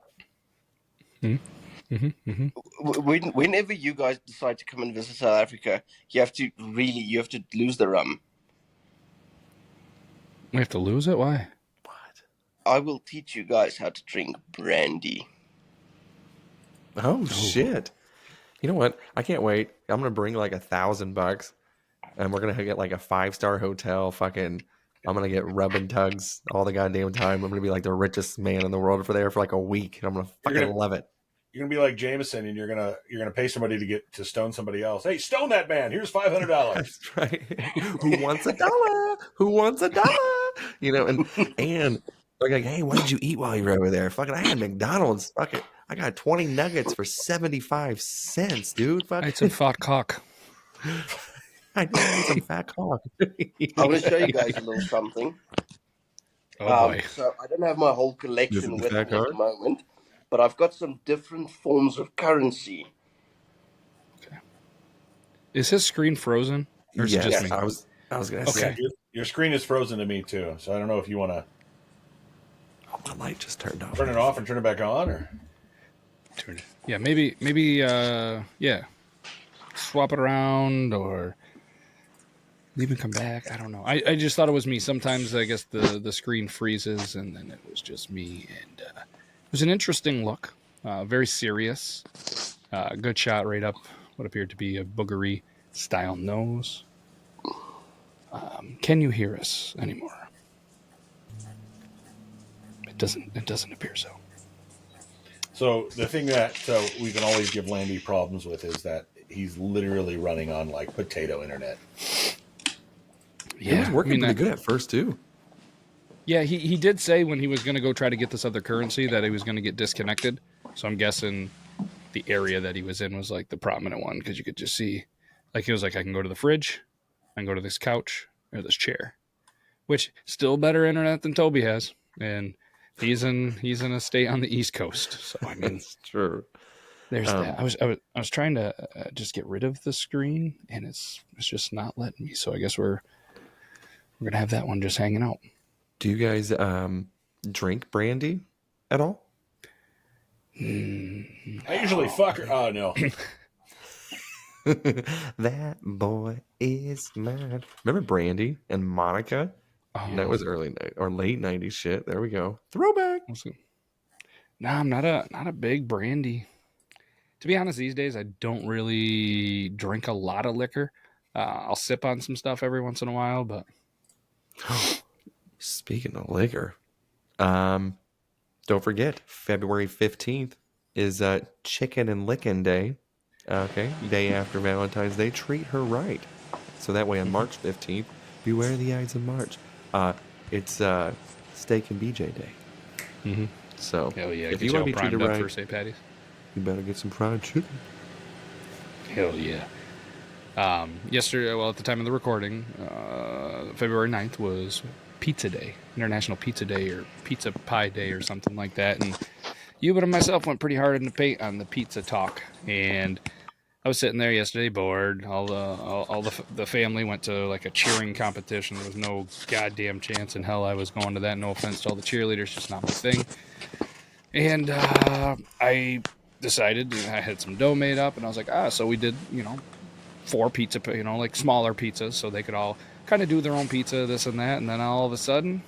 Whenever you guys decide to come and visit South Africa, you have to lose the rum. We have to lose it? Why? What? I will teach you guys how to drink brandy. Oh shit. You know what? I can't wait. I'm gonna bring like $1,000 and we're gonna get like a 5-star hotel. Fucking I'm gonna get rub and tugs all the goddamn time. I'm gonna be like the richest man in the world for there for like a week, and I'm gonna fucking love it. You're gonna be like Jameson, and you're gonna pay somebody to stone somebody else. Hey, stone that man! Here's $500. That's right. Who wants $1? Who wants $1? You know, and they're like, hey, what did you eat while you were over there? Fucking, I had McDonald's. Fuck it, I got 20 nuggets for 75 cents, dude. Fuck. I had some fat cock. I need some fat cock. I'm going to show you guys a little something. Oh boy. So I don't have my whole collection with me at the moment, but I've got some different forms of currency. Okay. Is his screen frozen? Or is it just me? I was gonna say. Okay. Your screen is frozen to me too, so I don't know if you want to. Oh, my light just turned off. Turn it off and turn it back on, or Yeah, maybe yeah. Swap it around or leave and come back. I don't know. I just thought it was me. Sometimes I guess the screen freezes and then it was just me. And it was an interesting look. Very serious. Good shot right up what appeared to be a boogery style nose. Can you hear us anymore? It doesn't appear so. So the thing that we can always give Landy problems with is that he's literally running on like potato internet. Yeah, it was working pretty good at first too. Yeah, he did say when he was going to go try to get this other currency that he was going to get disconnected. So I'm guessing the area that he was in was like the prominent one because you could just see, like he was like, I can go to the fridge, I can go to this couch or this chair, which still better internet than Toby has, and he's in a state on the East Coast. So I mean, it's true. There's that. I was trying to just get rid of the screen, and it's just not letting me. So I guess we're gonna have that one just hanging out. Do you guys drink brandy at all? I usually fuck her. Oh no. That boy is mine. Remember Brandy and Monica? Oh, That was early night or late 90s shit. There we go. Throwback. No, I'm not a big brandy. To be honest, these days I don't really drink a lot of liquor. I'll sip on some stuff every once in a while, but speaking of liquor, don't forget February 15th is Chicken and Lickin' Day. Okay, day after Valentine's Day. Treat her right. So that way on March 15th, beware the Ides of March. It's Steak and BJ Day. Mm-hmm. So hell yeah, if you want to be treated right for St. Patty's, you better get some fried chicken. Hell yeah. Yesterday, well, at the time of the recording, February 9th was Pizza Day, International Pizza Day or Pizza Pie Day or something like that. And Ewan and myself went pretty hard in the paint on the pizza talk, and I was sitting there yesterday bored. All the family went to like a cheering competition. There was no goddamn chance in hell I was going to that. No offense to all the cheerleaders, just not my thing. And I decided I had some dough made up, and I was like, so we did, 4 pizza, like smaller pizzas, so they could all kind of do their own pizza, this and that. And then all of a sudden,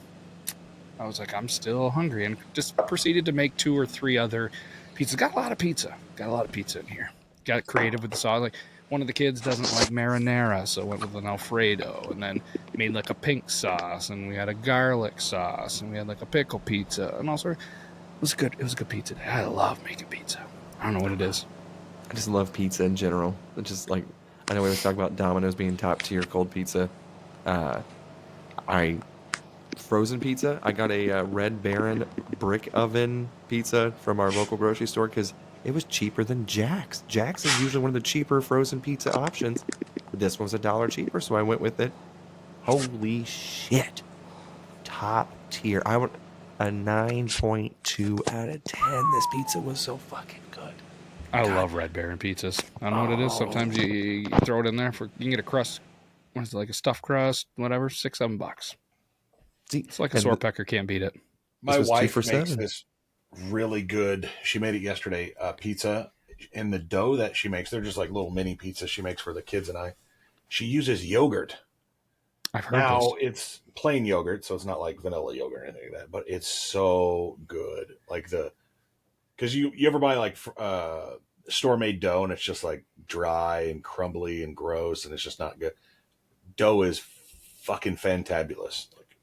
I was like, I'm still hungry, and just proceeded to make 2 or 3 other pizzas. Got a lot of pizza in here. Got creative with the sauce. Like one of the kids doesn't like marinara, so went with an Alfredo, and then made like a pink sauce, and we had a garlic sauce, and we had like a pickle pizza, and all sorts. It was good. It was a good pizza day. I love making pizza. I don't know what it is. I just love pizza in general. It's just like, I know we always talk about Domino's being top tier cold pizza. Frozen pizza. I got a Red Baron brick oven pizza from our local grocery store because it was cheaper than Jack's. Jack's is usually one of the cheaper frozen pizza options. But this one was $1 cheaper, so I went with it. Holy shit. Top tier. I want a 9.2 out of 10. This pizza was so fucking good. I love Red Baron pizzas. I don't know what it is. Sometimes you throw it in there you can get a crust. What is it, like a stuffed crust, whatever, $6-7. See, It's like a sore pecker, can't beat it. My was 2 wife for makes $7. this really good. She made it yesterday. Pizza in the dough that she makes. They're just like little mini pizzas she makes for the kids and I. She uses yogurt. I've heard Now this. it's plain yogurt, so it's not like vanilla yogurt or anything like that. But it's so good. Like because you ever buy like store made dough and it's just like dry and crumbly and gross and it's just not good. Dough is fucking fantabulous. Like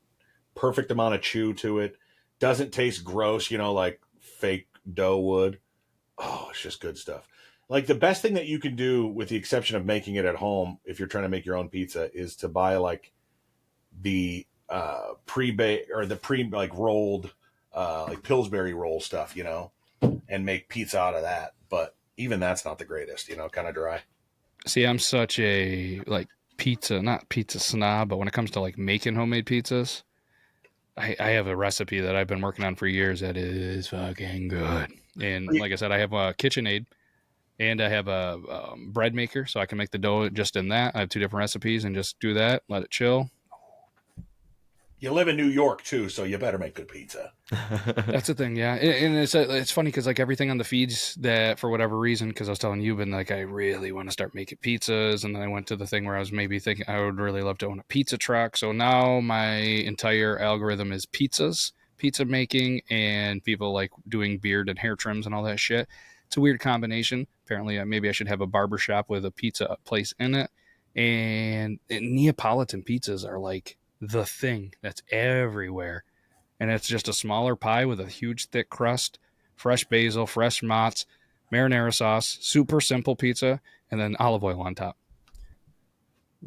perfect amount of chew to it. Doesn't taste gross, like fake dough would. Oh, it's just good stuff. Like the best thing that you can do, with the exception of making it at home, if you're trying to make your own pizza, is to buy like the pre-bake or the like rolled like Pillsbury roll stuff, and make pizza out of that. But even that's not the greatest, kind of dry. See, I'm such a not pizza snob, but when it comes to like making homemade pizzas, I have a recipe that I've been working on for years that is fucking good. And like I said, I have a KitchenAid and I have a bread maker, so I can make the dough just in that. I have 2 different recipes and just do that, let it chill. You live in New York too, so you better make good pizza. That's the thing, yeah. And it's funny because like everything on the feeds that for whatever reason, because I was telling you, like I really want to start making pizzas, and then I went to the thing where I was maybe thinking I would really love to own a pizza truck. So now my entire algorithm is pizzas, pizza making, and people like doing beard and hair trims and all that shit. It's a weird combination. Apparently, maybe I should have a barber shop with a pizza place in it. And Neapolitan pizzas are like the thing that's everywhere. And it's just a smaller pie with a huge thick crust, fresh basil, fresh mozz, marinara sauce, super simple pizza, and then olive oil on top.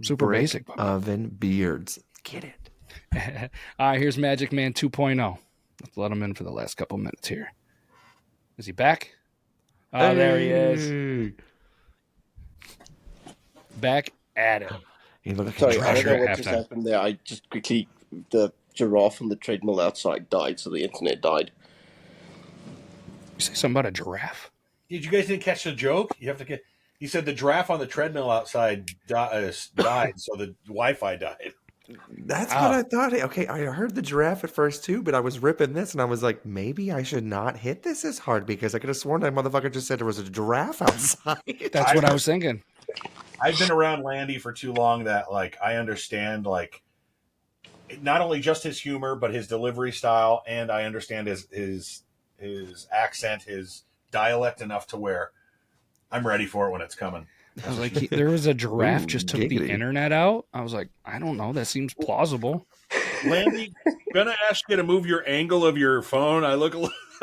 Super Brick basic. oven beards. Get it. All right, here's Magic Man 2.0. Let's let him in for the last couple minutes here. Is he back? Oh, there he is. Back at it. He looked like Sorry, a I don't treasure. know what just happened there. I just quickly, the giraffe on the treadmill outside died, so the internet died. You say something about a giraffe? Did you guys didn't catch the joke? You have to get. He said the giraffe on the treadmill outside died, so the Wi-Fi died. That's what I thought. Okay, I heard the giraffe at first too, but I was ripping this and I was like, maybe I should not hit this as hard because I could have sworn that motherfucker just said there was a giraffe outside. That's what I was thinking. I've been around Landy for too long that like I understand like not only just his humor but his delivery style, and I understand his accent, his dialect enough to where I'm ready for it when it's coming. I was like, there was a giraffe just took giggity. the internet out. I was like, I don't know. That seems plausible. Landy, gonna ask you to move your angle of your phone. I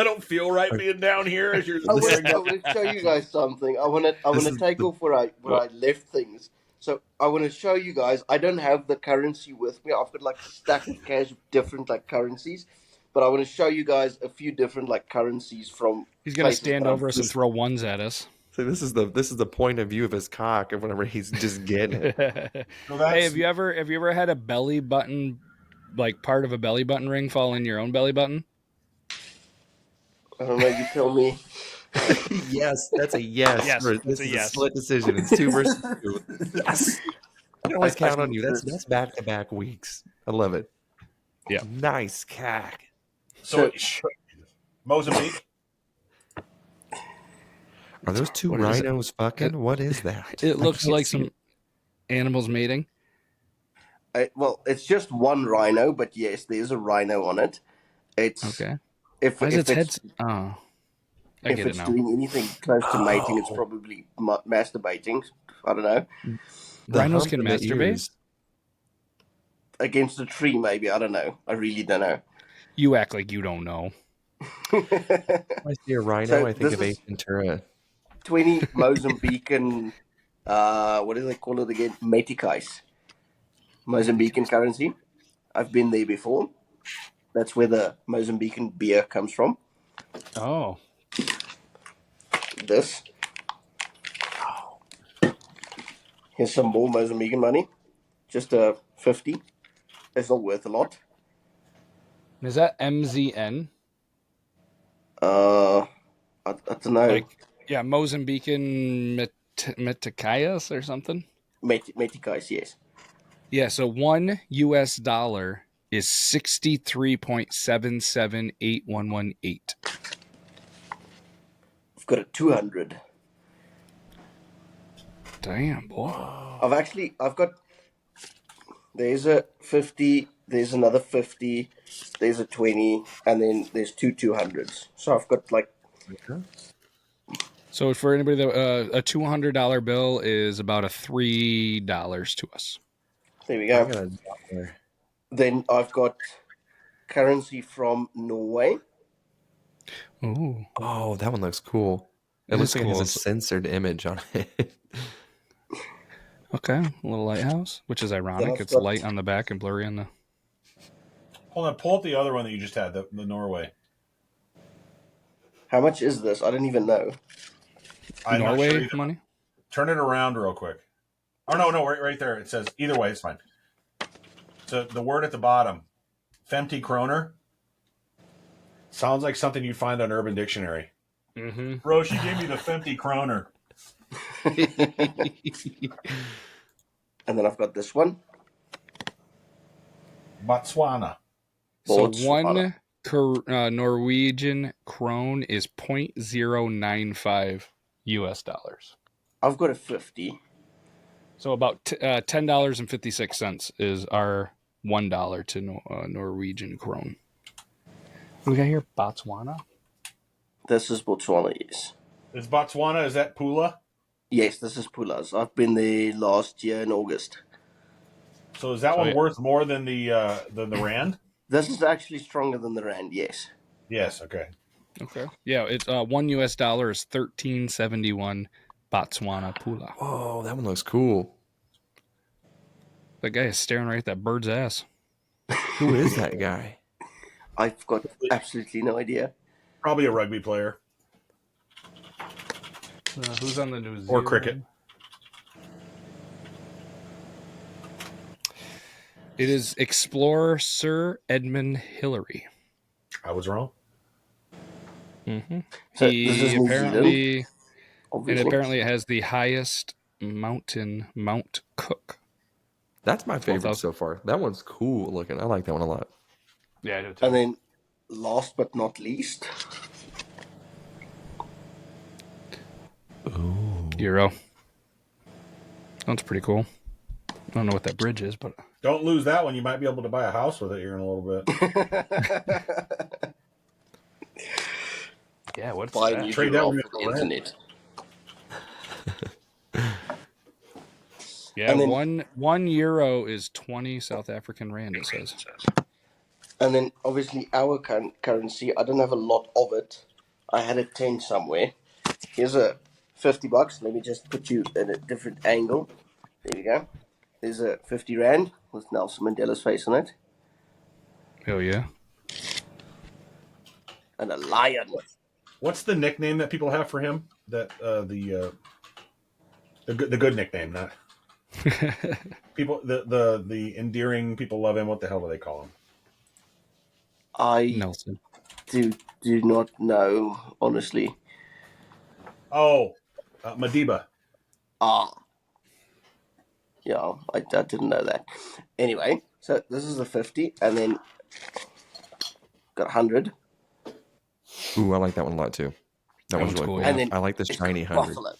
don't feel right being down here as you're. I want to show you guys something. I want to take off where I left things. So I want to show you guys. I don't have the currency with me. I've got like a stack of cash of different like currencies, but I want to show you guys a few different like currencies from. He's gonna stand over us and throw ones at us. So this is the point of view of his cock of whenever he's just getting it. Hey, have you ever had a belly button, like part of a belly button ring fall in your own belly button? I don't know. You tell me. Yes, that's a yes. Yes, This that's a is yes. a split decision. It's 2 versus 2. Yes. I can always I count on think you. That's this- back-to-back weeks. I love it. Yeah. Nice cack. So, Mozambique. Are those two What is it? rhinos fucking? What is that? It I looks can't like see some animals mating. well, it's just one rhino, but yes, there's a rhino on it. It's Okay. if Why is if its it's head? Oh, I if get it it's now. doing anything close to mating, it's Oh. probably masturbating. I don't know. The Rhinos hump can in the masturbate? ears. Against a tree, maybe. I don't know. I really don't know. You act like you don't know. When I see a rhino, So I think this of Ace is Ventura. 20 Mozambican. What do they call it again? Meticais. Mozambican currency. I've been there before. That's where the Mozambican beer comes from. Oh, This. Here's some more Mozambican money. Just a 50. It's not worth a lot. is that MZN? I don't know. Like, yeah, Mozambican Meticais or something. Meticais, yes. Yeah, so $1 is 63.778118. I've got a 200. Damn, boy. I've got, there's a 50, there's another 50, there's a 20, and then there's two 200s. So I've got like, So for anybody that a $200 bill is about a $3 to us. there we I go. got a dollar. Then I've got currency from Norway. Ooh, Oh, that one looks cool. It It looks is like it has cool. a censored image on it. okay. A little lighthouse, which is ironic. I've It's got- light on the back and blurry on the. Hold on, pull up the other one that you just had, the Norway. How much is this? I don't even know. I'm not Norway sure either. money? Turn it around real quick. Oh no, right there. It says either way. It's fine. So the word at the bottom, 50 kroner, sounds like something you'd find on Urban Dictionary. Mm-hmm. Bro, she gave me the 50 kroner. And then I've got this one. Botswana. So Botswana. one Norwegian krone is 0.095 US dollars. I've got a 50. So about $10.56 is our $1 to Norwegian krone. What do we got here? Botswana? This is Botswana, yes. Is Botswana, is that Pula? Yes, this is Pulas. I've been there last year in August. So is that one worth more than the rand? This is actually stronger than the rand, yes. Yes, okay. Okay. Yeah, it's $1 US is 1371 Botswana Pula. Oh, that one looks cool. That guy is staring right at that bird's ass. Who is that guy? I've got absolutely no idea. Probably a rugby player. Who's on the news? Or cricket. It is Explorer Sir Edmund Hillary. I was wrong. Mm-hmm. So this is He New apparently, Zealand, obviously. and apparently it has the highest mountain, Mount Cook. That's my favorite 12,000. so far. That one's cool looking. I like that one a lot. Yeah, I do too. And then last but not least, Euro. That's pretty cool. I don't know what that bridge is, but Don't lose that one. You might be able to buy a house with it here in a little bit. yeah, what's buy that? new Trade that giraffe one for the for rent. internet. Yeah, And then- one euro is 20 South African rand. It says. And then obviously our currency, I don't have a lot of it. I had a 10 somewhere. Here's a $50. Let me just put you in a different angle. There you go. There's a 50 rand with Nelson Mandela's face on it. Hell yeah. And a lion. What's the nickname that people have for him? That the good nickname, not people. The endearing people love him. What the hell do they call him? I Nelson. do do not know, honestly. Oh, Madiba. Ah, yeah, I didn't know that. Anyway, so this is the 50, and then got 100, Ooh, I like that one a lot too. That one's one's really cool, cool. yeah. and then I like this it's shiny got 100. buffalo.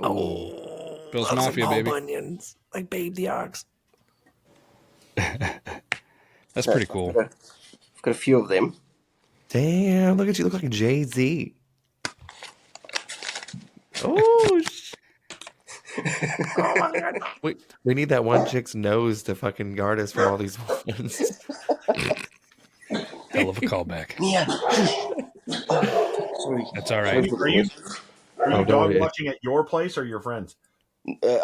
Oh, Bill's Mafia, baby. Onions, like Babe the Ox. That's So pretty cool. I've got a few of them. Damn, look at you. Look like Jay-Z. Oh, oh my God. We need that one chick's nose to fucking guard us from all these ones. Hell of a callback. Yeah. Sorry. That's all Are right. you are you, are you Oh, don't dog worry. watching at your place or your friends?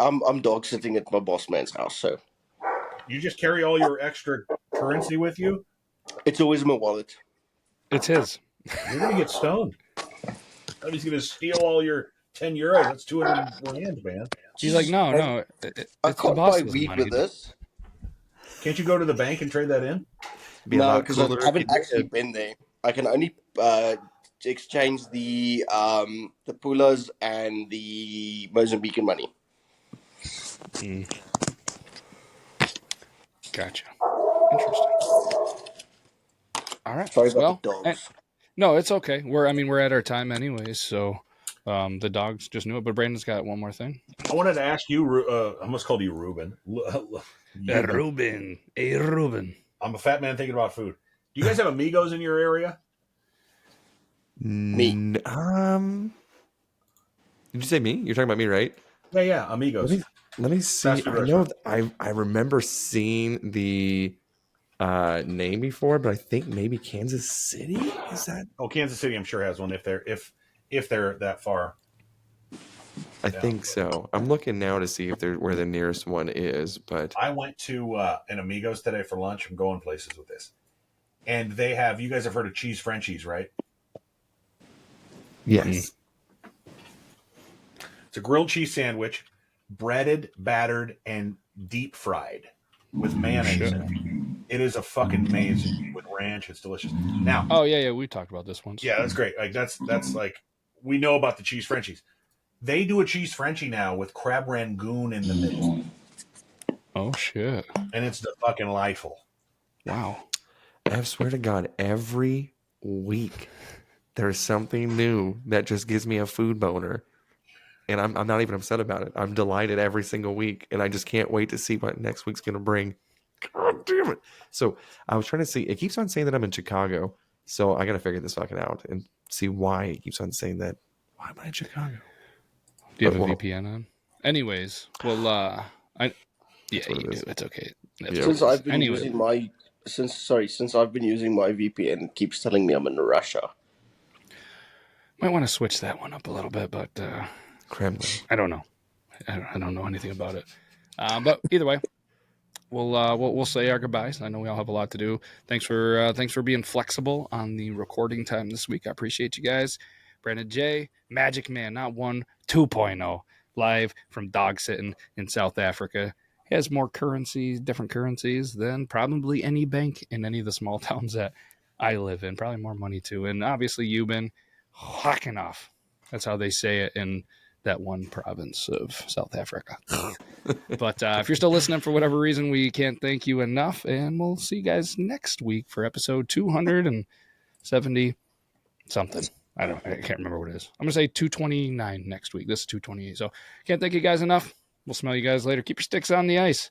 I'm dog sitting at my boss man's house, so You just carry all your extra currency with you? it's always in my wallet. It's his. You're gonna get stoned. Somebody's gonna steal all your €10. That's 200 rand, man. He's like, no, I it's I the can't buy boss's weed money. with this. Can't you go to the bank and trade that in? Be a No, lot because I cooler if haven't you actually did. been there. I can only exchange the pulas and the Mozambican money. Gotcha. Interesting. All right. Sorry about Well, the dogs. no, it's okay. We're at our time anyways, so the dogs just knew it. But Brandon's got one more thing. I wanted to ask you. I almost called you Ruben. Ruben. Hey, Ruben. I'm a fat man thinking about food. Do you guys have Amigos in your area? Me. Did you say me? You're talking about me, right? Yeah, Amigos. Let me see. Fast food I know restaurant. I remember seeing the name before, but I think maybe Kansas City is that. Oh, Kansas City, I'm sure has one if they're that far. I think so. I'm looking now to see if they're where the nearest one is, but I went to an Amigos today for lunch. I'm going places with this, and they have. You guys have heard of Cheese Frenchies, right? yes. It's a grilled cheese sandwich, breaded, battered, and deep fried with mayonnaise in it. It is a fucking amazing with ranch. It's delicious. Now, Oh yeah, we talked about this once. yeah, that's great. Like that's like we know about the cheese Frenchies. They do a cheese Frenchie now with crab rangoon in the middle, Oh shit. and it's the fucking delightful. Wow. I swear to God, every week there's something new that just gives me a food boner. And I'm not even upset about it. I'm delighted every single week. And I just can't wait to see what next week's going to bring. God damn it. So I was trying to see. It keeps on saying that I'm in Chicago. So I got to figure this fucking out and see why it keeps on saying that. Why am I in Chicago? Do you have Well, a VPN on? Anyways, well, yeah, That's what you it do. is. It's okay. Yeah. Since I've been Anyway. using my since I've been using my VPN, it keeps telling me I'm in Russia. Might want to switch that one up a little bit, but Kremlin. I don't know. I don't know anything about it. But either way, we'll say our goodbyes. I know we all have a lot to do. Thanks for being flexible on the recording time this week. I appreciate you guys. Brandon J, Magic Man, not 2.0, live from dog sitting in South Africa. He has more different currencies than probably any bank in any of the small towns that I live in. Probably more money too. And obviously you've been hawking off. That's how they say it in that one province of South Africa. But if you're still listening for whatever reason, we can't thank you enough. And we'll see you guys next week for episode 270 something. I can't remember what it is. I'm going to say 229 next week. This is 228. So can't thank you guys enough. We'll smell you guys later. Keep your sticks on the ice.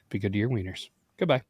Be good to your wieners. Goodbye.